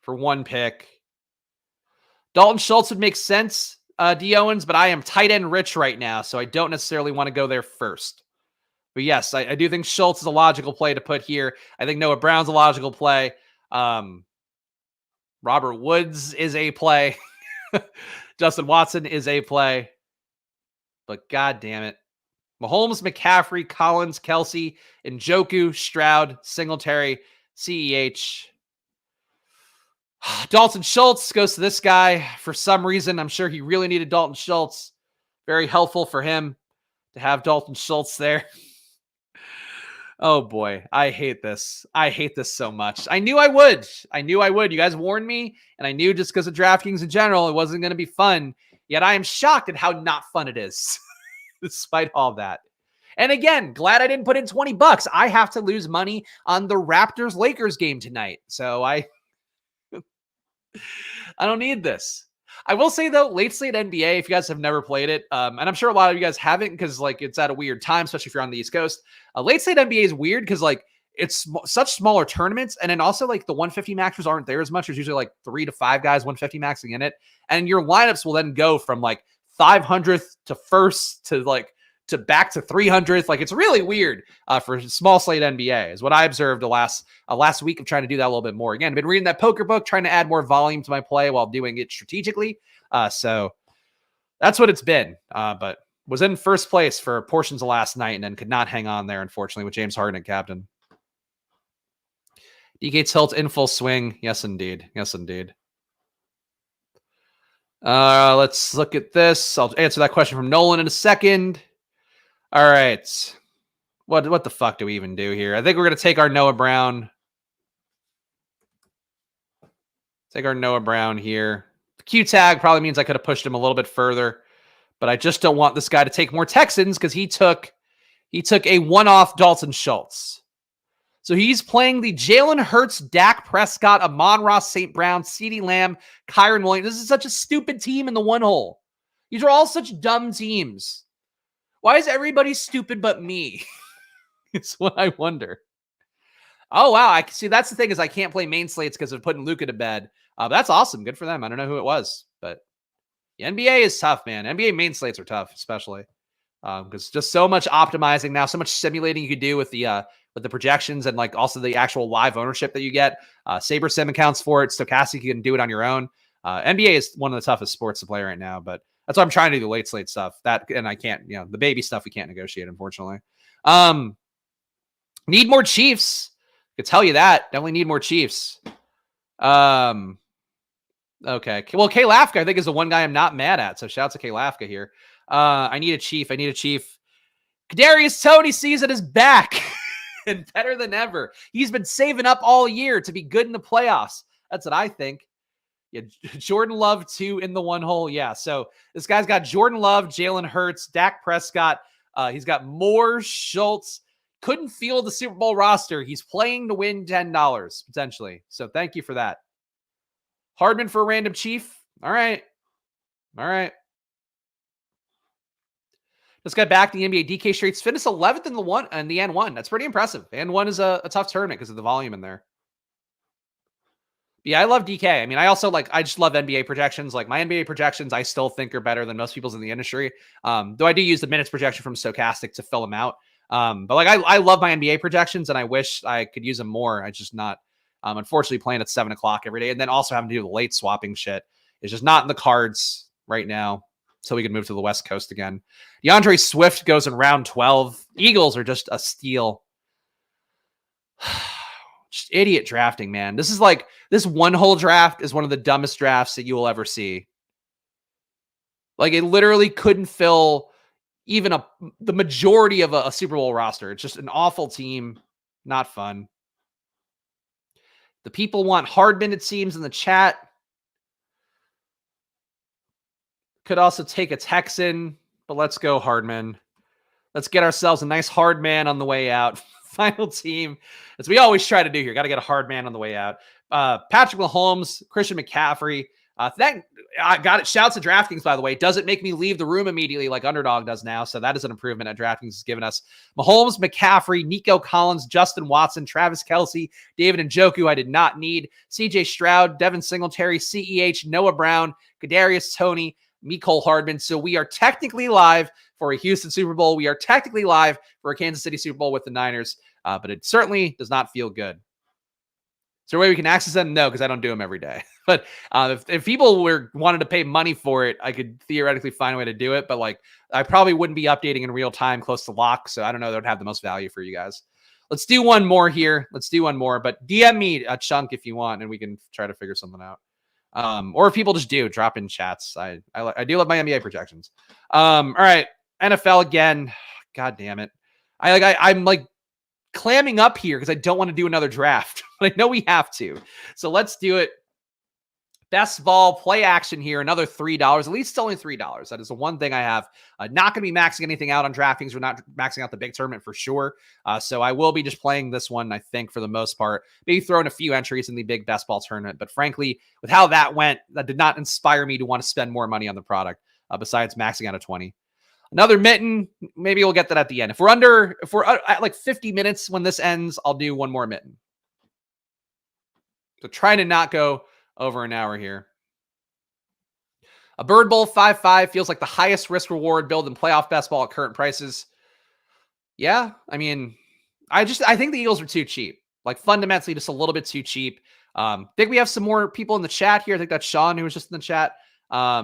for 1 pick. Dalton Schultz would make sense, D. Owens, but I am tight end rich right now, so I don't necessarily want to go there first. But yes, I do think Schultz is a logical play to put here. I think Noah Brown's a logical play. Robert Woods is a play. Justin Watson is a play. But god damn it. Mahomes, McCaffrey, Collins, Kelsey, Njoku, Stroud, Singletary, CEH. Dalton Schultz goes to this guy for some reason. I'm sure he really needed Dalton Schultz. Very helpful for him to have Dalton Schultz there. Oh boy, I hate this. I hate this so much. I knew I would. I knew I would. You guys warned me, and I knew just because of DraftKings in general, it wasn't going to be fun. Yet I am shocked at how not fun it is, despite all that. And again, glad I didn't put in 20 bucks. I have to lose money on the Raptors Lakers game tonight. So I don't need this. I will say though, late slate NBA, if you guys have never played it, and I'm sure a lot of you guys haven't because like it's at a weird time, especially if you're on the East Coast. Late slate NBA is weird because like it's such smaller tournaments, and then also like the 150 maxers aren't there as much. There's usually like 3 to 5 guys 150 maxing in it, and your lineups will then go from like 500th to first to like to back to 300th. Like it's really weird for small slate NBA is what I observed the last week of trying to do that a little bit more. Again, I've been reading that poker book, trying to add more volume to my play while doing it strategically. So that's what it's been. But was in first place for portions of last night and then could not hang on there, unfortunately, with James Harden at captain. DK tilt in full swing. Yes, indeed. Yes, indeed. Let's look at this. I'll answer that question from Nolan in a second. All right. What the fuck do we even do here? I think we're going to take our Noah Brown. Take our Noah Brown here. The Q tag probably means I could have pushed him a little bit further, but I just don't want this guy to take more Texans because he took a one-off Dalton Schultz. So he's playing the Jalen Hurts, Dak Prescott, Amon-Ra St. Brown, CeeDee Lamb, Kyron Williams. This is such a stupid team in the one hole. These are all such dumb teams. Why is everybody stupid but me? It's what I wonder. Oh, wow. I see. That's the thing is I can't play main slates because of putting Luka to bed. That's awesome. Good for them. I don't know who it was, but the NBA is tough, man. NBA main slates are tough, especially because just so much optimizing now, so much simulating you could do with the projections and like also the actual live ownership that you get. Saber Sim accounts for it. Stochastic, you can do it on your own. NBA is one of the toughest sports to play right now, but that's why I'm trying to do the late slate stuff. And I can't, the baby stuff we can't negotiate, unfortunately. Need more Chiefs. I could tell you that. Definitely need more Chiefs. Okay. Well, K Lafka, I think, is the one guy I'm not mad at. So shout out to K Lafka here. I need a Chief. Kadarius Toney season is back and better than ever. He's been saving up all year to be good in the playoffs. That's what I think. Yeah, Jordan Love, 2 in the one hole. Yeah, so this guy's got Jordan Love, Jalen Hurts, Dak Prescott. He's got Moore, Schultz. Couldn't field the Super Bowl roster. He's playing to win $10, potentially. So thank you for that. Hardman for a random Chief. All right. This guy back in the NBA, DK Straits, finished 11th in the N1. That's pretty impressive. N1 is a tough tournament because of the volume in there. Yeah, I love DK. I mean, I just love NBA projections. Like my NBA projections, I still think are better than most people's in the industry. Though I do use the minutes projection from Stochastic to fill them out. But like I love my NBA projections and I wish I could use them more. I just not, unfortunately playing at 7 o'clock every day. And then also having to do the late swapping shit is just not in the cards right now. So we can move to the West Coast again. DeAndre Swift goes in round 12. Eagles are just a steal. Just idiot drafting, man. This one hole draft is one of the dumbest drafts that you will ever see. Like it literally couldn't fill even the majority of a Super Bowl roster. It's just an awful team. Not fun. The people want Hardman, it seems, in the chat. Could also take a Texan, but let's go Hardman. Let's get ourselves a nice hard man on the way out. Final team, as we always try to do here. Got to get a hard man on the way out. Patrick Mahomes, Christian McCaffrey. I got it. Shouts to DraftKings, by the way. Doesn't make me leave the room immediately like Underdog does now. So that is an improvement that DraftKings has given us. Mahomes, McCaffrey, Nico Collins, Justin Watson, Travis Kelce, David Njoku. I did not need. CJ Stroud, Devin Singletary, CEH, Noah Brown, Kadarius Toney, Mecole Hardman. So we are technically live for a Houston Super Bowl. We are technically live for a Kansas City Super Bowl with the Niners, but it certainly does not feel good. Is there a way we can access them? No, because I don't do them every day. But if people wanted to pay money for it, I could theoretically find a way to do it. But like, I probably wouldn't be updating in real time close to lock. So I don't know that would have the most value for you guys. Let's do one more here. But DM me a chunk if you want, and we can try to figure something out. Or if people just drop in chats. I do love my NBA projections. All right. NFL again. God damn it. I'm like clamming up here because I don't want to do another draft, but I know we have to. So let's do it. Best ball play action here, another $3. At least it's only $3. That is the one thing I have. Not going to be maxing anything out on DraftKings. We're not maxing out the big tournament for sure. So I will be just playing this one, I think, for the most part. Maybe throwing a few entries in the big best ball tournament. But frankly, with how that went, that did not inspire me to want to spend more money on the product besides maxing out a 20. Another mitten. Maybe we'll get that at the end. If we're at like 50 minutes when this ends, I'll do one more mitten. So trying to not go over an hour here. A Bird Bowl 5-5 feels like the highest risk reward build in playoff best ball at current prices. Yeah, I mean, I think the Eagles are too cheap. Like fundamentally, just a little bit too cheap. Think we have some more people in the chat here. I think that's Sean who was just in the chat.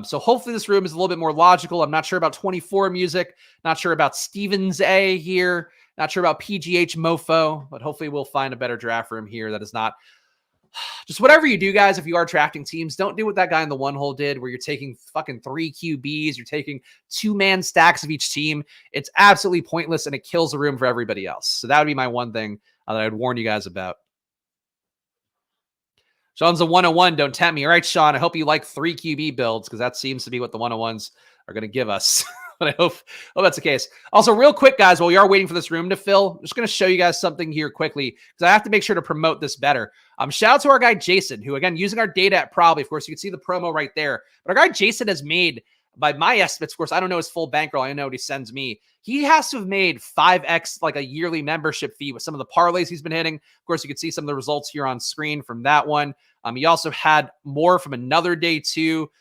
So hopefully this room is a little bit more logical. I'm not sure about 24 music. Not sure about Stevens A here. Not sure about PGH Mofo, but hopefully we'll find a better draft room here that is not. Just whatever you do, guys, if you are drafting teams, don't do what that guy in the one hole did where you're taking fucking 3 QBs, you're taking 2-man stacks of each team. It's absolutely pointless and it kills the room for everybody else. So that would be my one thing that I'd warn you guys about. Sean's a 101. Don't tempt me. All right, Sean, I hope you like 3 QB builds because that seems to be what the 101s are going to give us. But I hope that's the case. Also, real quick, guys, while we are waiting for this room to fill, I'm just going to show you guys something here quickly because I have to make sure to promote this better. Shout out to our guy, Jason, who, again, using our data at Probably, of course, you can see the promo right there. But our guy, Jason, has made, by my estimates, of course, I don't know his full bankroll. I know what he sends me. He has to have made 5x, like a yearly membership fee with some of the parlays he's been hitting. Of course, you can see some of the results here on screen from that one. He also had more from another day, too.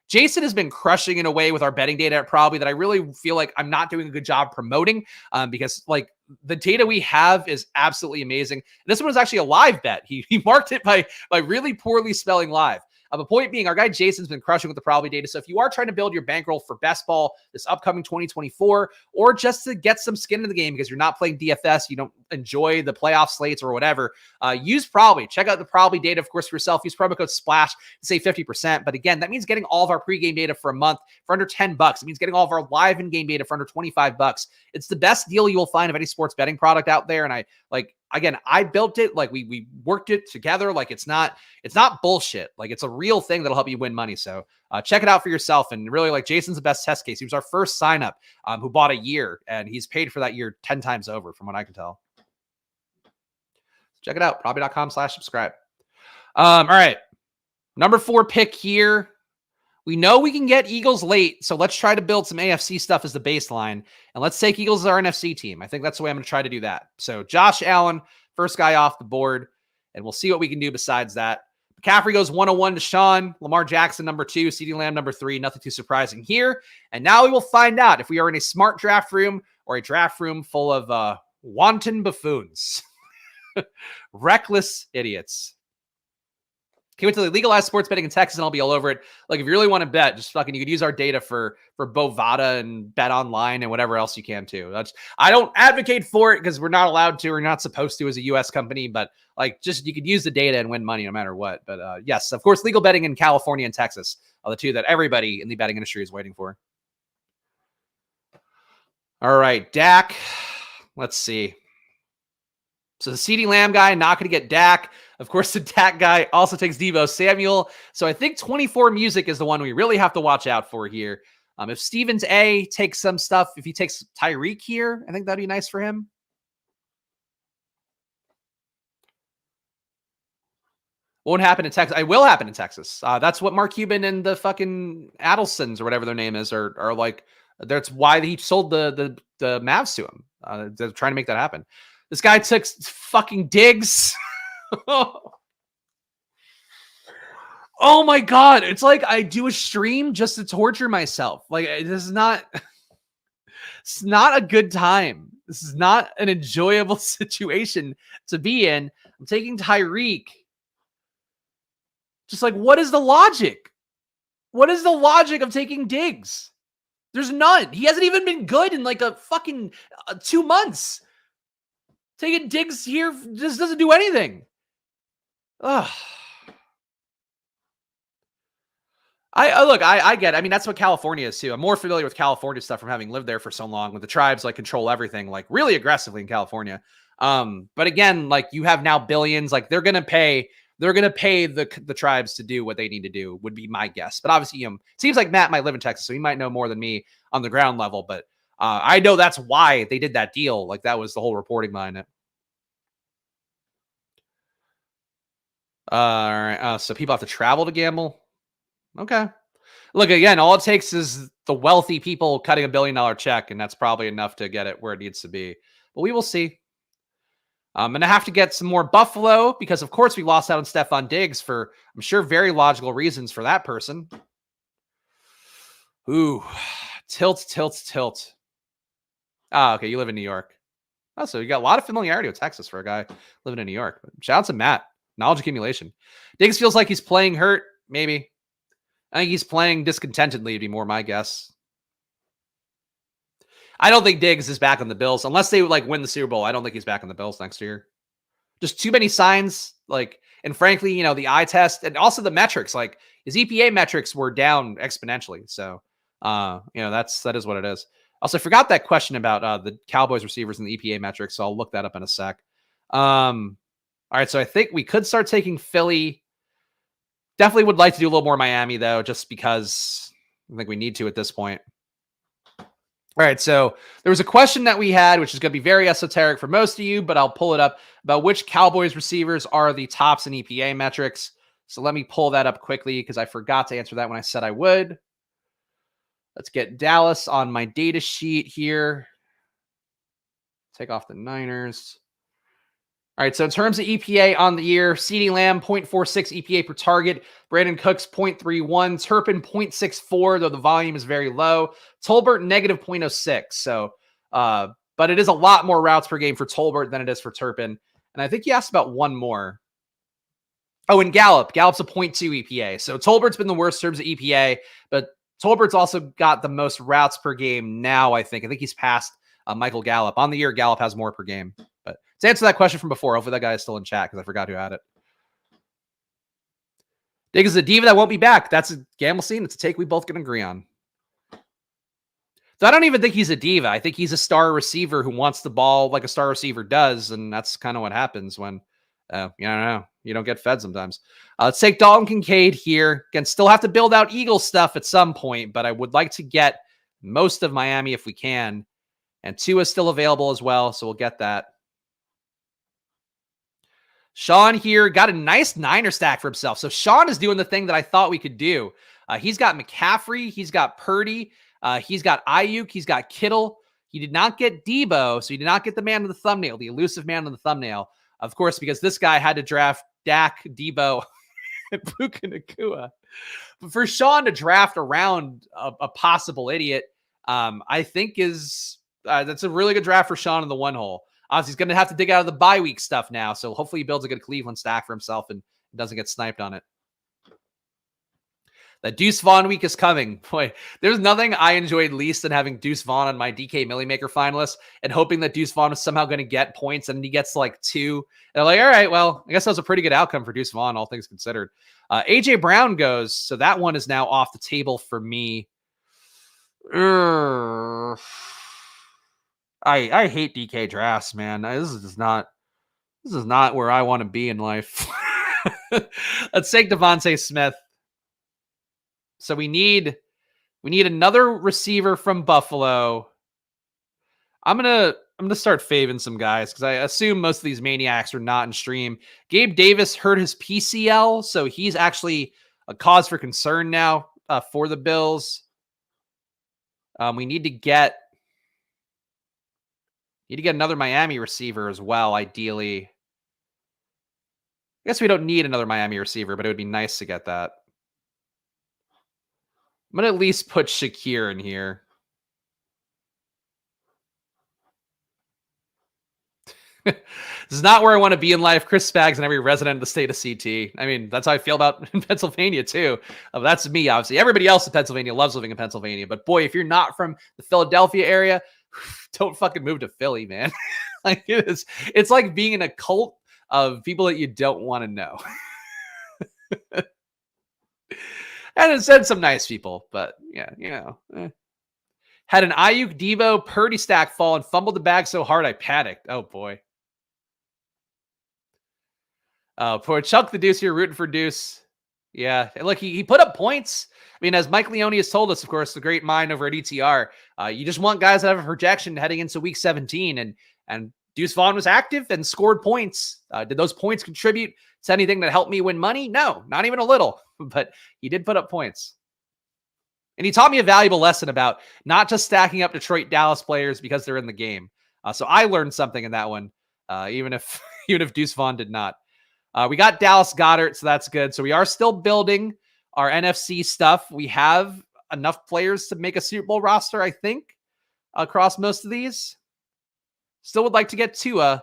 Jason has been crushing in a way with our betting data at Probably that I really feel like I'm not doing a good job promoting because like the data we have is absolutely amazing. And this one was actually a live bet. He marked it by really poorly spelling live. The point being, our guy Jason's been crushing with the Probably data. So if you are trying to build your bankroll for best ball this upcoming 2024, or just to get some skin in the game because you're not playing DFS, you don't enjoy the playoff slates or whatever, use Probably. Check out the Probly data, of course, for yourself. Use promo code SPLASH to save 50%. But again, that means getting all of our pregame data for a month for under $10. It means getting all of our live in-game data for under $25. It's the best deal you will find of any sports betting product out there. And again, I built it, like we worked it together. Like it's not bullshit. Like it's a real thing that'll help you win money. So check it out for yourself. And really, like, Jason's the best test case. He was our first sign up who bought a year, and he's paid for that year 10 times over from what I can tell. Check it out. Probably.com/subscribe. All right. Number 4 pick here. We know we can get Eagles late, so let's try to build some AFC stuff as the baseline, and let's take Eagles as our NFC team. I think that's the way I'm going to try to do that. So Josh Allen, first guy off the board, and we'll see what we can do besides that. McCaffrey goes 101 to Sean. Lamar Jackson, number 2. CeeDee Lamb, number 3. Nothing too surprising here. And now we will find out if we are in a smart draft room or a draft room full of wanton buffoons. Reckless idiots. Can't wait till they legalize sports betting in Texas and I'll be all over it. Like, if you really want to bet, just fucking, you could use our data for Bovada and Bet Online and whatever else you can too. I don't advocate for it because we're not allowed to or not supposed to as a U.S. company, but like, just you could use the data and win money no matter what. But yes, of course, legal betting in California and Texas are the two that everybody in the betting industry is waiting for. All right, Dak. Let's see. So the CeeDee Lamb guy, not going to get Dak. Of course, the Dak guy also takes Deebo Samuel. So I think 24 music is the one we really have to watch out for here. If Stevens A takes some stuff, if he takes Tyreek here, I think that'd be nice for him. Won't happen in Texas. It will happen in Texas. That's what Mark Cuban and the fucking Adelsons or whatever their name is are like. That's why he sold the Mavs to him. They're trying to make that happen. This guy took fucking Diggs. Oh my God. It's like I do a stream just to torture myself. Like, this is not, it's not a good time. This is not an enjoyable situation to be in. I'm taking Tyreek. Just like, what is the logic? What is the logic of taking Diggs? There's none. He hasn't even been good in like a fucking 2 months. Taking Diggs here just doesn't do anything. Ugh. I get it. I mean, that's what California is too. I'm more familiar with California stuff from having lived there for so long, with the tribes like control everything like really aggressively in California. But again, like you have now billions, like they're gonna pay the tribes to do what they need to do, would be my guess. But obviously, it seems like Matt might live in Texas, so he might know more than me on the ground level. But I know that's why they did that deal. Like that was the whole reporting behind it. All right. So people have to travel to gamble. Okay. Look, again, all it takes is the wealthy people cutting $1 billion check, and that's probably enough to get it where it needs to be. But we will see. I'm going to have to get some more Buffalo because, of course, we lost out on Stephon Diggs for, I'm sure, very logical reasons for that person. Ooh, tilt. Ah, okay, you live in New York. Oh, so you got a lot of familiarity with Texas for a guy living in New York. But shout out to Matt. Knowledge accumulation. Diggs feels like he's playing hurt, maybe. I think he's playing discontentedly, would be more my guess. I don't think Diggs is back on the Bills unless they like win the Super Bowl. I don't think he's back on the Bills next year. Just too many signs, like, and frankly, the eye test and also the metrics, like his EPA metrics were down exponentially. So, that is what it is. Also, I forgot that question about the Cowboys receivers and the EPA metrics, so I'll look that up in a sec. All right, so I think we could start taking Philly. Definitely would like to do a little more Miami though, just because I think we need to at this point. All right, so there was a question that we had, which is going to be very esoteric for most of you, but I'll pull it up, about which Cowboys receivers are the tops in EPA metrics. So let me pull that up quickly because I forgot to answer that when I said I would. Let's get Dallas on my data sheet here. Take off the Niners. All right, so in terms of EPA on the year, CeeDee Lamb, 0.46 EPA per target. Brandon Cooks, 0.31. Turpin, 0.64, though the volume is very low. Tolbert, negative 0.06. So, but it is a lot more routes per game for Tolbert than it is for Turpin. And I think you asked about one more. Oh, and Gallup. Gallup's a 0.2 EPA. So Tolbert's been the worst in terms of EPA, but Tolbert's also got the most routes per game now, I think. I think he's passed Michael Gallup. On the year, Gallup has more per game. But to answer that question from before, hopefully that guy is still in chat because I forgot who had it. Diggs is a diva that won't be back. That's a gamble scene. It's a take we both can agree on. So I don't even think he's a diva. I think he's a star receiver who wants the ball like a star receiver does, and that's kind of what happens when, you don't get fed sometimes. Let's take Dalton Kincaid here. Again, still have to build out Eagles stuff at some point, but I would like to get most of Miami if we can. And Tua is still available as well, so we'll get that. Sean here got a nice Niner stack for himself. So Sean is doing the thing that I thought we could do. He's got McCaffrey. He's got Purdy. He's got Ayuk. He's got Kittle. He did not get Debo, so he did not get the man of the thumbnail, the elusive man of the thumbnail. Of course, because this guy had to draft Dak, Debo, and Puka Nacua. But for Sean to draft around a possible idiot, I think that's a really good draft for Sean in the one hole. Obviously, he's going to have to dig out of the bye week stuff now. So hopefully he builds a good Cleveland stack for himself and doesn't get sniped on it. The Deuce Vaughn week is coming. Boy, there's nothing I enjoyed least than having Deuce Vaughn on my DK Millie Maker finalist and hoping that Deuce Vaughn is somehow going to get points and he gets like 2. And I'm like, all right, well, I guess that was a pretty good outcome for Deuce Vaughn, all things considered. AJ Brown goes. So that one is now off the table for me. I hate DK drafts, man. This is not where I want to be in life. Let's take Devontae Smith. So we need another receiver from Buffalo. I'm gonna start faving some guys because I assume most of these maniacs are not in stream. Gabe Davis hurt his PCL, so he's actually a cause for concern now for the Bills. We need to get another Miami receiver as well, ideally. I guess we don't need another Miami receiver, but it would be nice to get that. I'm going to at least put Shakir in here. This is not where I want to be in life. Chris Spags and every resident of the state of CT. I mean, that's how I feel about in Pennsylvania too. That's me, obviously. Everybody else in Pennsylvania loves living in Pennsylvania. But boy, if you're not from the Philadelphia area, don't fucking move to Philly, man. Like it's like being in a cult of people that you don't want to know. And it said some nice people, but yeah, you know. Had an Ayuk, Devo, Purdy stack fall and fumbled the bag so hard I panicked. Oh boy. Poor Chuck the Deuce here rooting for Deuce. Yeah, look, he put up points. I mean, as Mike Leone has told us, of course, the great mind over at ETR, you just want guys that have a projection heading into week 17, and Deuce Vaughn was active and scored points. Did those points contribute to anything that helped me win money? No, not even a little, but he did put up points. And he taught me a valuable lesson about not just stacking up Detroit Dallas players because they're in the game. So I learned something in that one, even if even if Deuce Vaughn did not. We got Dallas Goddard, so that's good. So we are still building our NFC stuff. We have enough players to make a Super Bowl roster, I think, across most of these. Still would like to get Tua.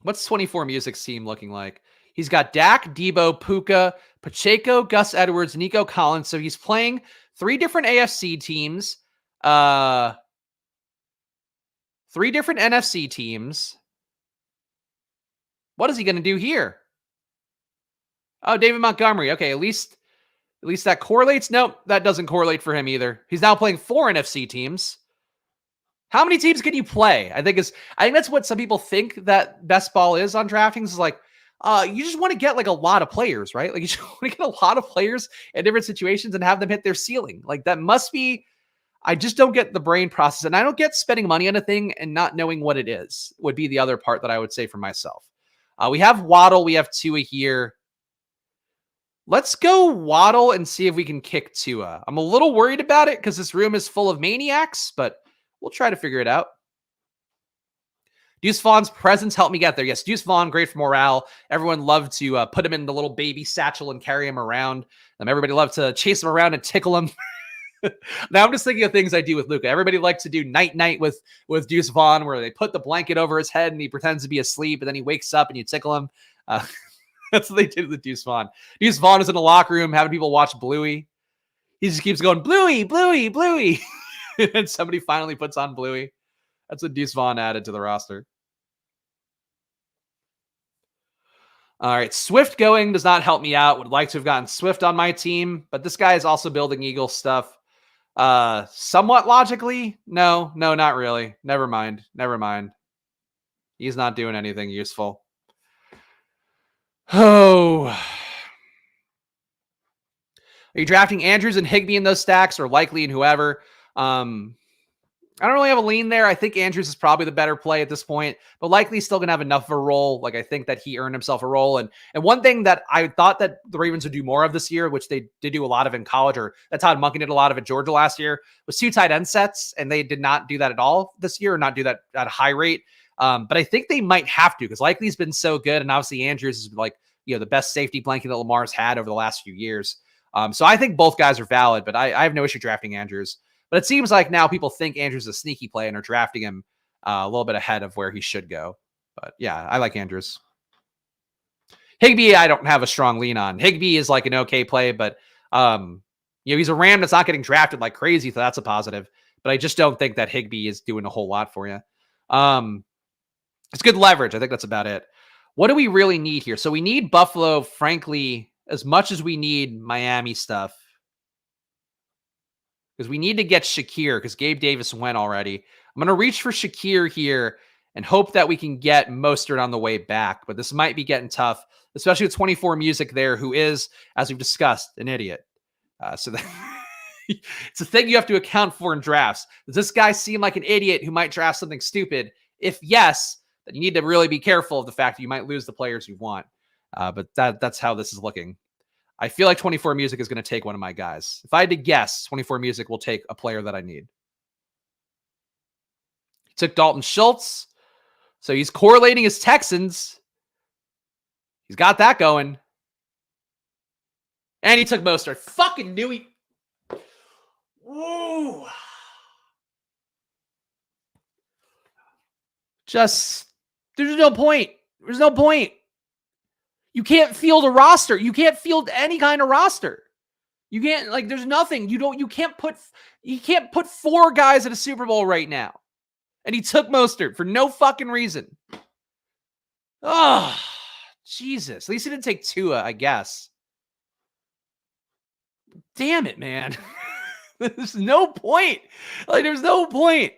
What's 24 Music's team looking like? He's got Dak, Debo, Puka, Pacheco, Gus Edwards, Nico Collins. So he's playing 3 different AFC teams, 3 different NFC teams. What is he going to do here? Oh, David Montgomery. Okay, at least that correlates. Nope, that doesn't correlate for him either. He's now playing 4 NFC teams. How many teams can you play? I think that's what some people think that best ball is on DraftKings, is like, you just want to get like a lot of players, right? Like you just want to get a lot of players in different situations and have them hit their ceiling. Like that must be, I just don't get the brain process, and I don't get spending money on a thing and not knowing what it is would be the other part that I would say for myself. We have Waddle. We have Tua here. Let's go Waddle and see if we can kick Tua. I'm a little worried about it because this room is full of maniacs, but we'll try to figure it out. Deuce Vaughn's presence helped me get there. Yes, Deuce Vaughn, great for morale. Everyone loved to put him in the little baby satchel and carry him around. Everybody loved to chase him around and tickle him. Now I'm just thinking of things I do with Luca. Everybody likes to do night with Deuce Vaughn, where they put the blanket over his head and he pretends to be asleep, and then he wakes up and you tickle him. That's what they did with Deuce Vaughn. Deuce Vaughn is in the locker room having people watch Bluey. He just keeps going, Bluey, Bluey, Bluey. And somebody finally puts on Bluey. That's what Deuce Vaughn added to the roster. All right, Swift going does not help me out. Would like to have gotten Swift on my team, but this guy is also building Eagles stuff. Somewhat logically, no, not really. Never mind. He's not doing anything useful. Oh. Are you drafting Andrews and Higbee in those stacks, or Likely and whoever? I don't really have a lean there. I think Andrews is probably the better play at this point, but Likely still going to have enough of a role. Like I think that he earned himself a role. And one thing that I thought that the Ravens would do more of this year, which they did do a lot of in college, or that Todd Monken did a lot of at Georgia last year, was 2 tight end sets. And they did not do that at all this year, or not do that at a high rate. But I think they might have to, because Likely's been so good. And obviously Andrews is like, the best safety blanket that Lamar's had over the last few years. So I think both guys are valid, but I have no issue drafting Andrews. But it seems like now people think Andrews is a sneaky play and are drafting him a little bit ahead of where he should go. But yeah, I like Andrews. Higbee, I don't have a strong lean on. Higbee is like an okay play, but he's a Ram that's not getting drafted like crazy, so that's a positive. But I just don't think that Higbee is doing a whole lot for you. It's good leverage. I think that's about it. What do we really need here? So we need Buffalo, frankly, as much as we need Miami stuff. Because we need to get Shakir, because Gabe Davis went already. I'm going to reach for Shakir here and hope that we can get Mostert on the way back. But this might be getting tough, especially with 24 Music there, who is, as we've discussed, an idiot. So it's a thing you have to account for in drafts. Does this guy seem like an idiot who might draft something stupid? If yes, then you need to really be careful of the fact that you might lose the players you want. But that's how this is looking. I feel like 24 Music is going to take one of my guys. If I had to guess, 24 Music will take a player that I need. He took Dalton Schultz. So he's correlating his Texans. He's got that going. And he took Mostert. Fucking knew he... Ooh. Just... There's no point. There's no point. You can't field a roster. You can't field any kind of roster. You can't, like, there's nothing. You can't put 4 guys at a Super Bowl right now. And he took Mostert for no fucking reason. Oh, Jesus. At least he didn't take Tua, I guess. damn it, man. There's no point. Like, there's no point.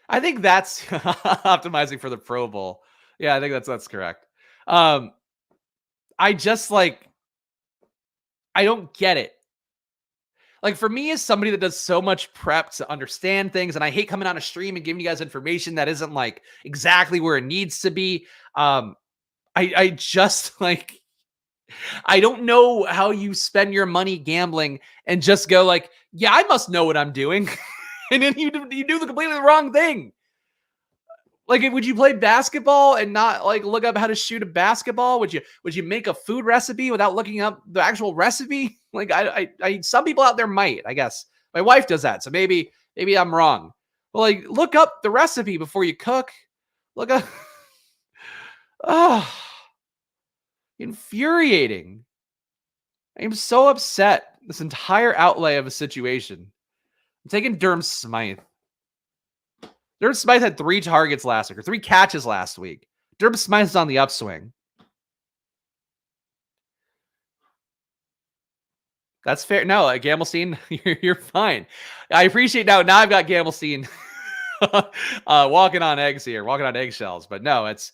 I think that's optimizing for the Pro Bowl. Yeah, I think that's correct. I just like, I don't get it. Like, for me, as somebody that does so much prep to understand things, and I hate coming on a stream and giving you guys information that isn't like exactly where it needs to be. I just like, I don't know how you spend your money gambling and just go like, yeah, I must know what I'm doing. And then you do the completely wrong thing. Like, would you play basketball and not like look up how to shoot a basketball? Would you make a food recipe without looking up the actual recipe? Like, I some people out there might, I guess. My wife does that, so maybe I'm wrong. But like, look up the recipe before you cook. Look up. Oh, infuriating. I am so upset. This entire outlay of a situation. I'm taking Durham Smythe. Durham Smythe had 3 targets last week, or 3 catches last week. Durham Smythe is on the upswing. That's fair. No, Gamelstein, you're fine. I appreciate now I've got Gamelstein walking on eggs here, walking on eggshells. But no, it's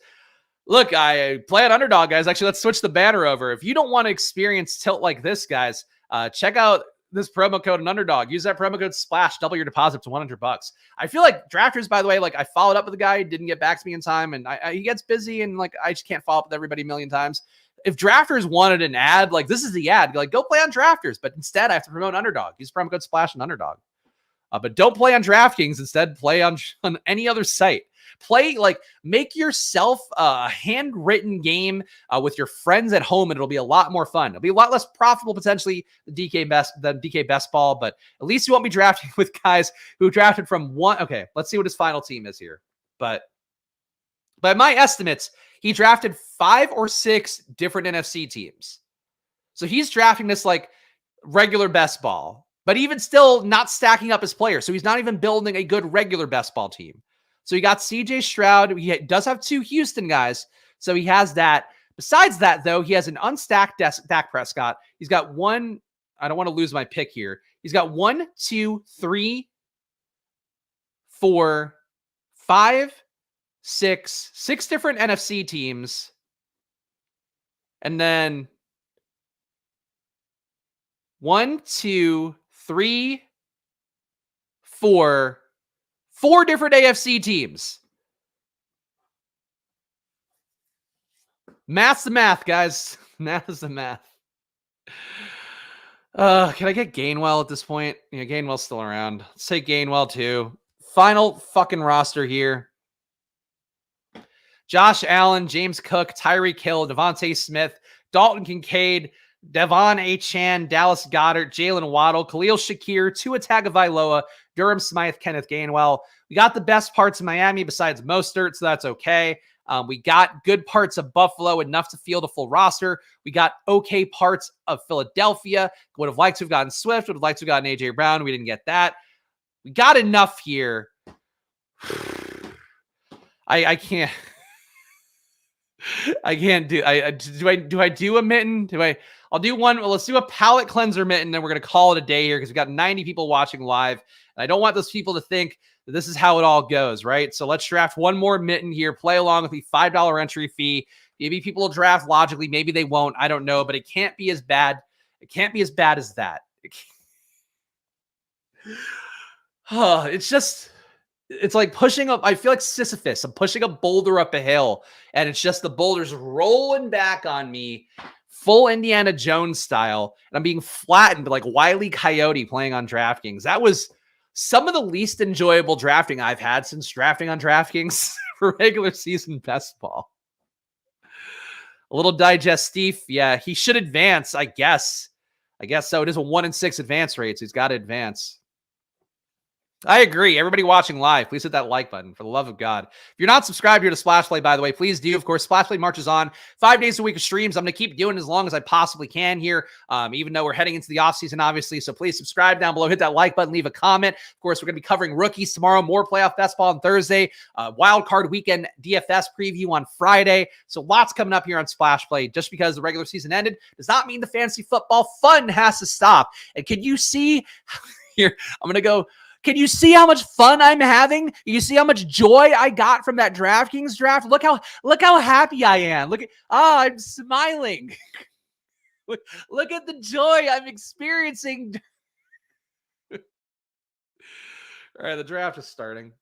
look, I play an Underdog, guys. Actually, let's switch the banner over. If you don't want to experience tilt like this, guys, check out this promo code, an Underdog. Use that promo code SPLASH, double your deposit to $100. I feel like drafters, by the way, like I followed up with the guy, didn't get back to me in time, and he gets busy, and like I just can't follow up with everybody a million times. If drafters wanted an ad, like this is the ad, like go play on drafters, but instead I have to promote Underdog. Use promo code SPLASH and Underdog. But don't play on DraftKings. Instead, play on any other site. Play, like, make yourself a handwritten game with your friends at home, and it'll be a lot more fun. It'll be a lot less profitable, potentially, than DK Best Ball, but at least you won't be drafting with guys who drafted from one. Okay, let's see what his final team is here. But by my estimates, he drafted 5 or 6 different NFC teams. So he's drafting this like regular best ball, but even still not stacking up his players. So he's not even building a good regular best ball team. So he got CJ Stroud. He does have 2 Houston guys. So he has that. Besides that, though, he has an unstacked Dak Prescott. He's got one. I don't want to lose my pick here. He's got 1, 2, 3, 4, 5, 6 different NFC teams. And then 1, 2, 3, 4 different AFC teams. Math's the math, guys. Math is the math. Can I get Gainwell at this point? Yeah, Gainwell's still around. Let's take Gainwell too. Final fucking roster here. Josh Allen, James Cook, Tyreek Hill, Devontae Smith, Dalton Kincaid, Devon Achane, Dallas Goedert, Jalen Waddle, Khalil Shakir, Tua Tagovailoa, Durham Smythe, Kenneth Gainwell. We got the best parts of Miami besides Mostert, so that's okay. We got good parts of Buffalo, enough to field a full roster. We got okay parts of Philadelphia. Would have liked to have gotten Swift, would have liked to have gotten A.J. Brown. We didn't get that. We got enough here. I can't. I can't do. Do I do a mitten? I'll do one. Well, let's do a palate cleanser mitten, then we're gonna call it a day here because we got 90 people watching live. And I don't want those people to think that this is how it all goes, right? So let's draft one more mitten here. Play along with the $5 entry fee. Maybe people will draft logically. Maybe they won't. I don't know, but it can't be as bad. It can't be as bad as that. It's just. It's like pushing up. I feel like Sisyphus. I'm pushing a boulder up a hill, and it's just the boulders rolling back on me, full Indiana Jones style, and I'm being flattened like Wile E. Coyote playing on DraftKings. That was some of the least enjoyable drafting I've had since drafting on DraftKings for regular season best ball. A little digestif. Yeah, he should advance, I guess. I guess so. It is a 1-6 advance rate, so he's got to advance. I agree. Everybody watching live, please hit that like button for the love of God. If you're not subscribed here to Splash Play, by the way, please do. Of course, Splash Play marches on 5 days a week of streams. I'm going to keep doing it as long as I possibly can here, even though we're heading into the offseason, obviously. So please subscribe down below, hit that like button, leave a comment. Of course, we're going to be covering rookies tomorrow, more playoff best ball on Thursday, wild card weekend DFS preview on Friday. So lots coming up here on Splash Play. Just because the regular season ended does not mean the fantasy football fun has to stop. And can you see here? I'm going to go. Can you see how much fun I'm having? You see how much joy I got from that DraftKings draft? Look how happy I am. Look at I'm smiling. look at the joy I'm experiencing. All right, the draft is starting.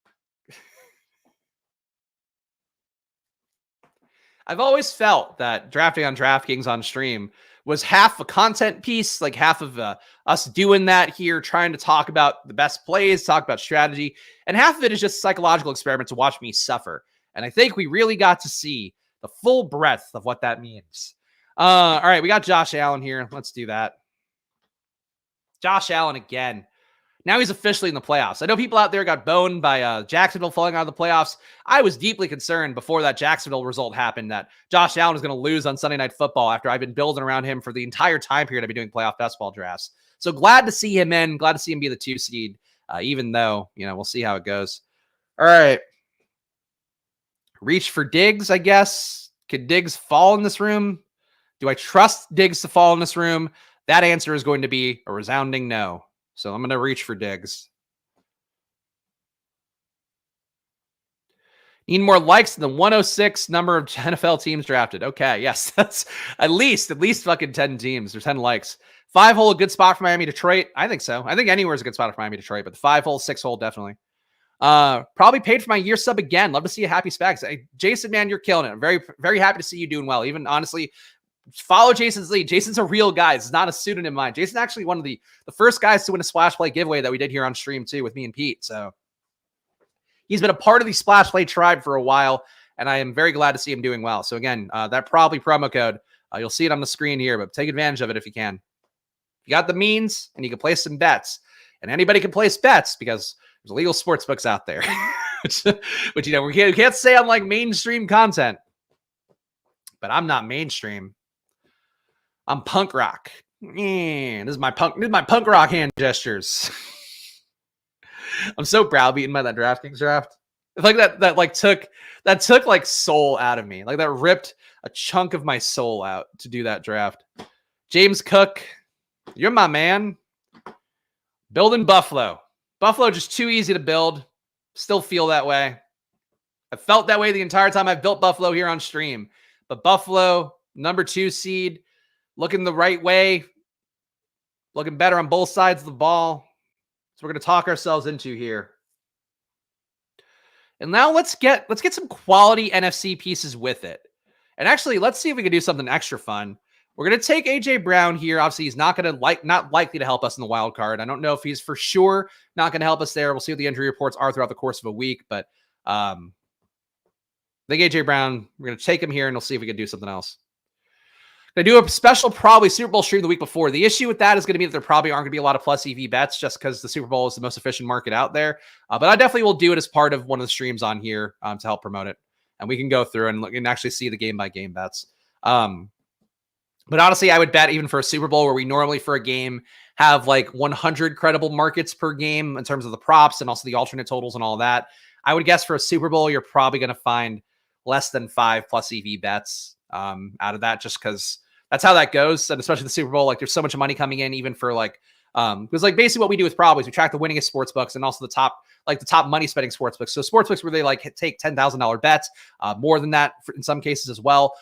I've always felt that drafting on DraftKings on stream was half a content piece, like half of us doing that here, trying to talk about the best plays, talk about strategy, and half of it is just a psychological experiment to watch me suffer. And I think we really got to see the full breadth of what that means. All right, we got Josh Allen here. Let's do that. Josh Allen again. Now he's officially in the playoffs. I know people out there got boned by Jacksonville falling out of the playoffs. I was deeply concerned before that Jacksonville result happened that Josh Allen was going to lose on Sunday Night Football after I've been building around him for the entire time period I've been doing playoff best ball drafts. So glad to see him in. Glad to see him be the 2 seed, even though, we'll see how it goes. All right. Reach for Diggs, I guess. Could Diggs fall in this room? Do I trust Diggs to fall in this room? That answer is going to be a resounding no. So I'm going to reach for Diggs. Need more likes than the 106 number of NFL teams drafted. Okay, yes, that's at least fucking 10 teams or 10 likes. 5-hole, a good spot for Miami, Detroit. I think so. I think anywhere is a good spot for Miami, Detroit, but the 5-hole, 6-hole, definitely. Probably paid for my year sub again. Love to see a happy Spags. Hey, Jason, man, you're killing it. I'm very, very happy to see you doing well. Even honestly, follow Jason's lead. Jason's a real guy. It's not a pseudonym of mine. Jason's actually one of the first guys to win a Splash Play giveaway that we did here on stream too with me and Pete. So he's been a part of the Splash Play tribe for a while, and I am very glad to see him doing well. So again, that probably promo code, you'll see it on the screen here, but take advantage of it if you can. If you got the means and you can place some bets, and anybody can place bets because there's illegal sports books out there, which we can't say on like mainstream content, but I'm not mainstream. I'm punk rock. This is my punk rock hand gestures. I'm so browbeaten by that DraftKings draft. It's like that took like soul out of me. Like that ripped a chunk of my soul out to do that draft. James Cook, you're my man. Building Buffalo. Buffalo just too easy to build. Still feel that way. I felt that way the entire time I've built Buffalo here on stream. But Buffalo, number 2 seed, looking the right way, looking better on both sides of the ball. So we're going to talk ourselves into here. And now let's get some quality NFC pieces with it. And actually, let's see if we can do something extra fun. We're going to take AJ Brown here. Obviously, he's not likely to help us in the wild card. I don't know if he's for sure not going to help us there. We'll see what the injury reports are throughout the course of a week. But I think AJ Brown, we're going to take him here and we'll see if we can do something else. They do a special probably Super Bowl stream the week before. The issue with that is going to be that there probably aren't going to be a lot of plus EV bets just because the Super Bowl is the most efficient market out there. But I definitely will do it as part of one of the streams on here to help promote it. And we can go through and look and actually see the game-by-game bets. But honestly, I would bet even for a Super Bowl where we normally for a game have like 100 credible markets per game in terms of the props and also the alternate totals and all that. I would guess for a Super Bowl, you're probably going to find less than 5 plus EV bets out of that just because that's how that goes. And especially the Super Bowl, like there's so much money coming in even for like, because like basically what we do with Prob is we track the winningest sports books and also the top money spending sports books. So sports books where they like take $10,000 bets, more than that in some cases as well.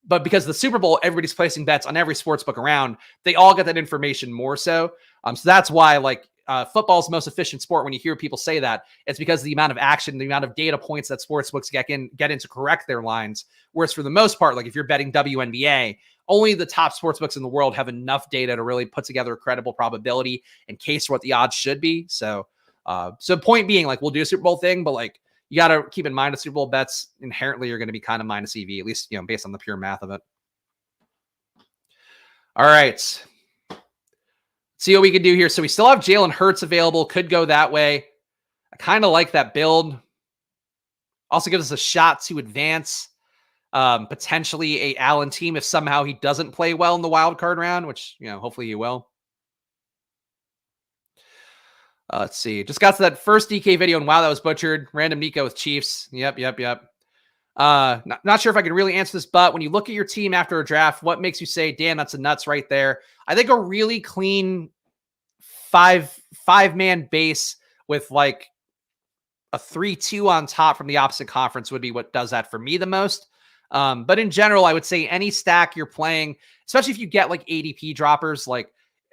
But because the Super Bowl, everybody's placing bets on every sports book around, they all get that information more so. So that's why like football's the most efficient sport. When you hear people say that, it's because of the amount of action, the amount of data points that sports books get in to correct their lines. Whereas for the most part, like if you're betting WNBA, only the top sports books in the world have enough data to really put together a credible probability and case for what the odds should be. So point being, like we'll do a Super Bowl thing, but like you got to keep in mind the Super Bowl bets inherently are going to be kind of minus EV, at least, based on the pure math of it. All right. Let's See what we can do here. So we still have Jalen Hurts available. Could go that way. I kind of like that build. Also gives us a shot to advance. Potentially a Allen team if somehow he doesn't play well in the wild card round, which, hopefully he will. Let's see. Just got to that first DK video, and wow, that was butchered. Random Nico with Chiefs. Yep. Not sure if I can really answer this, but when you look at your team after a draft, what makes you say, damn, that's a nuts right there? I think a really clean five-man base with like a 3-2 on top from the opposite conference would be what does that for me the most. But in general, I would say any stack you're playing, especially if you get like ADP droppers, like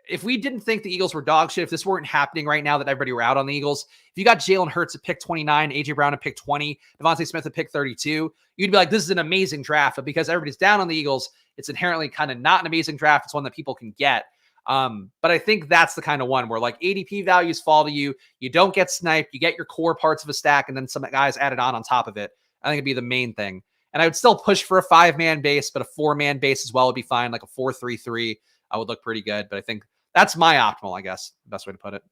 if we didn't think the Eagles were dog shit, if this weren't happening right now that everybody were out on the Eagles, if you got Jalen Hurts at pick 29, AJ Brown at pick 20, Devontae Smith at pick 32, you'd be like, this is an amazing draft. But because everybody's down on the Eagles, it's inherently kind of not an amazing draft. It's one that people can get. But I think that's the kind of one where like ADP values fall to you. You don't get sniped. You get your core parts of a stack and then some guys added on top of it. I think it'd be the main thing. And I would still push for a 5-man base, but a 4-man base as well would be fine. Like a 4-3-3, I would look pretty good. But I think that's my optimal, I guess, best way to put it.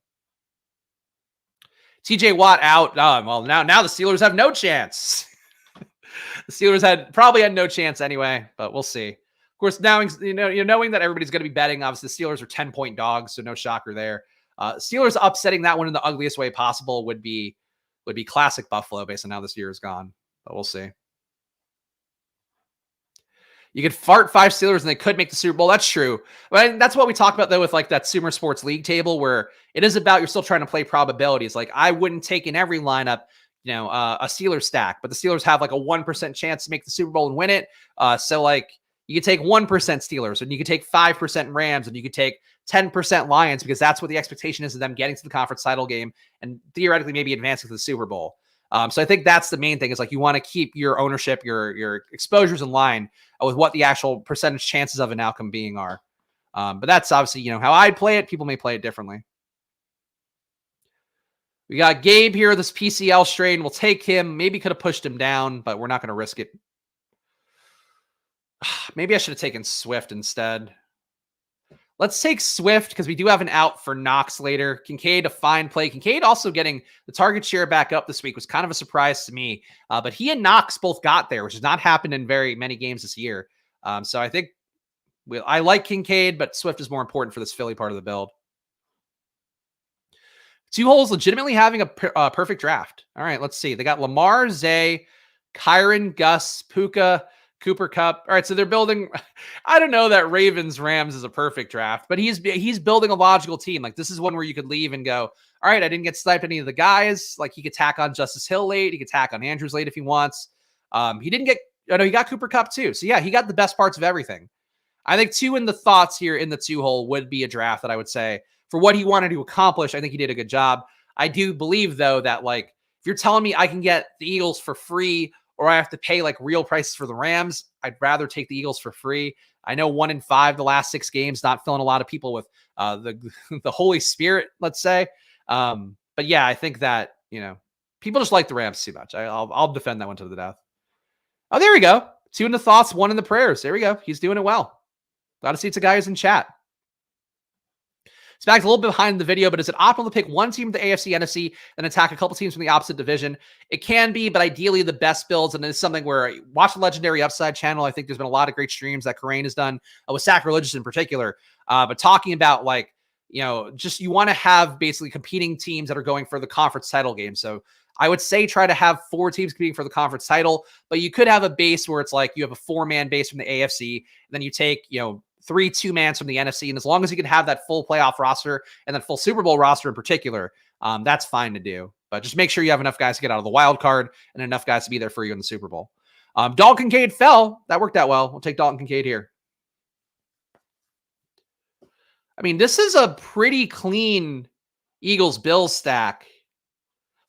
TJ Watt out. Well, now the Steelers have no chance. The Steelers probably had no chance anyway, but we'll see. Of course, now knowing that everybody's going to be betting, obviously the Steelers are 10-point dogs, so no shocker there. Steelers upsetting that one in the ugliest way possible would be classic Buffalo based on how this year is gone, but we'll see. You could fart 5 Steelers and they could make the Super Bowl. That's true. But that's what we talk about, though, with like that Sumer Sports League table where it is about you're still trying to play probabilities. Like I wouldn't take in every lineup, a Steelers stack, but the Steelers have like a 1% chance to make the Super Bowl and win it. So like you could take 1% Steelers and you could take 5% Rams and you could take 10% Lions because that's what the expectation is of them getting to the conference title game and theoretically maybe advancing to the Super Bowl. So I think that's the main thing is like you want to keep your ownership, your exposures in line with what the actual percentage chances of an outcome being are. But that's obviously, how I'd play it. People may play it differently. We got Gabe here, this PCL strain. We'll take him. Maybe could have pushed him down, but we're not going to risk it. Maybe I should have taken Swift instead. Let's take Swift because we do have an out for Knox later. Kincaid, a fine play. Kincaid also getting the target share back up this week was kind of a surprise to me. But he and Knox both got there, which has not happened in very many games this year. So I think I like Kincaid, but Swift is more important for this Philly part of the build. 2 holes legitimately having a perfect draft. All right, let's see. They got Lamar, Zay, Kyron, Gus, Puka, Cooper Kupp. All right, so they're building. I don't know that Ravens Rams is a perfect draft, but he's building a logical team. Like this is one where you could leave and go, all right, I didn't get sniped any of the guys. Like he could tack on Justice Hill late. He could tack on Andrews late if he wants. He didn't get. Oh no, he got Cooper Kupp too. So yeah, he got the best parts of everything. I think 2 in the thoughts here in the 2 hole would be a draft that I would say for what he wanted to accomplish. I think he did a good job. I do believe though that like if you're telling me I can get the Eagles for free, or I have to pay like real prices for the Rams, I'd rather take the Eagles for free. I know 1 in 5 the last 6 games, not filling a lot of people with the Holy Spirit, let's say. But yeah, I think that, people just like the Rams too much. I'll defend that one to the death. Oh, there we go. 2 in the thoughts, 1 in the prayers. There we go. He's doing it well. Glad to see it's a guy who's in chat. Spags a little bit behind the video, but is it optimal to pick one team from the AFC, NFC, and attack a couple teams from the opposite division? It can be, but ideally the best builds, and it's something where watch the Legendary Upside channel. I think there's been a lot of great streams that Karain has done with Sacrilegious in particular. But talking about like, just you want to have basically competing teams that are going for the conference title game. So I would say try to have 4 teams competing for the conference title, but you could have a base where it's like you have a 4-man base from the AFC, and then you take, 3 2-mans from the NFC. And as long as you can have that full playoff roster and that full Super Bowl roster in particular, that's fine to do. But just make sure you have enough guys to get out of the wild card and enough guys to be there for you in the Super Bowl. Dalton Kincaid fell. That worked out well. We'll take Dalton Kincaid here. I mean, this is a pretty clean Eagles-Bills stack.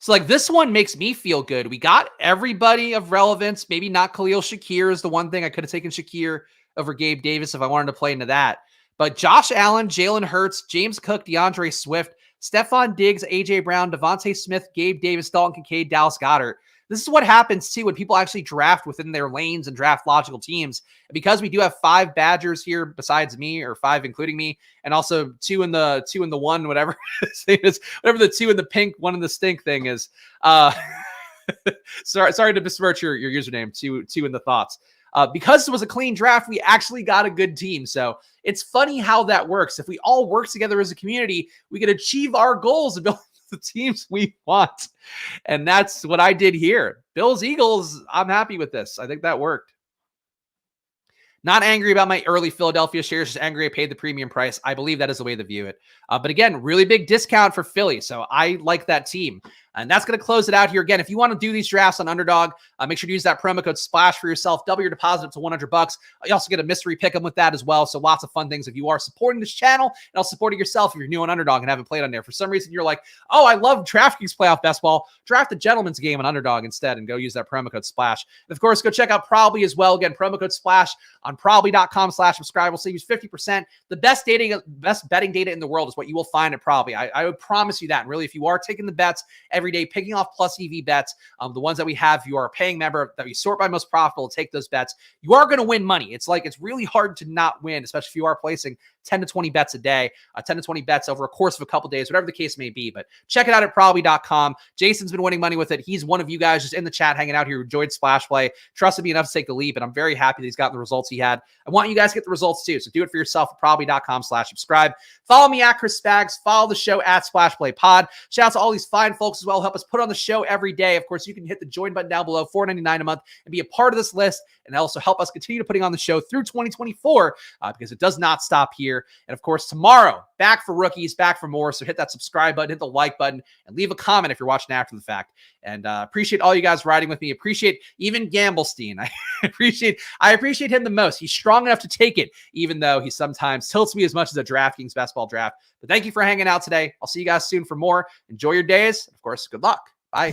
So like this one makes me feel good. We got everybody of relevance. Maybe not Khalil Shakir is the one thing. I could have taken Shakir over Gabe Davis if I wanted to play into that. But Josh Allen, Jalen Hurts, James Cook, DeAndre Swift, Stephon Diggs, AJ Brown, Devontae Smith, Gabe Davis, Dalton Kincaid, Dallas Goedert. This is what happens too when people actually draft within their lanes and draft logical teams. And because we do have 5 Badgers here besides me, or 5 including me, and also 2 in the 1, whatever whatever the 2 in the pink, 1 in the stink thing is. Sorry to besmirch your username, two in the thoughts. Because it was a clean draft, we actually got a good team. So it's funny how that works. If we all work together as a community, we can achieve our goals and build the teams we want. And that's what I did here. Bills, Eagles, I'm happy with this. I think that worked. Not angry about my early Philadelphia shares, just angry I paid the premium price. I believe that is the way to view it. But again, really big discount for Philly. So I like that team. And that's going to close it out here. Again, if you want to do these drafts on Underdog, make sure to use that promo code SPLASH for yourself. Double your deposit up to $100. You also get a mystery pick'em with that as well. So lots of fun things if you are supporting this channel and also supporting yourself if you're new on Underdog and haven't played on there. For some reason, you're like, oh, I love DraftKings playoff best ball. Draft the gentleman's game on Underdog instead and go use that promo code SPLASH. And of course, go check out Probably as well. Again, promo code SPLASH on probably.com/subscribe will save you 50%. The best betting data in the world is what you will find at Probably. I would promise you that. And really, if you are taking the bets every day, picking off plus EV bets, the ones that we have, you are a paying member that we sort by most profitable, take those bets. You are going to win money. It's really hard to not win, especially if you are placing 10 to 20 bets a day, 10 to 20 bets over a course of a couple days, whatever the case may be. But check it out at probably.com. Jason's been winning money with it. He's one of you guys just in the chat hanging out here who enjoyed Splash Play, trusted me enough to take the leap, and I'm very happy that he's gotten the results he had. I want you guys to get the results too, so do it for yourself at probably.com/subscribe. Follow me at Chris Spags. Follow the show at Splash Play Pod. Shout out to all these fine folks as well who help us put on the show every day. Of course, you can hit the join button down below, $4.99 a month, and be a part of this list, and also help us continue to putting on the show through 2024 because it does not stop here. And of course, tomorrow, back for rookies, back for more. So hit that subscribe button, hit the like button, and leave a comment if you're watching after the fact. And appreciate all you guys riding with me. Appreciate even Gamblestein. I appreciate him the most. He's strong enough to take it, even though he sometimes tilts me as much as a DraftKings best ball draft. But thank you for hanging out today. I'll see you guys soon for more. Enjoy your days. Of course, good luck. Bye.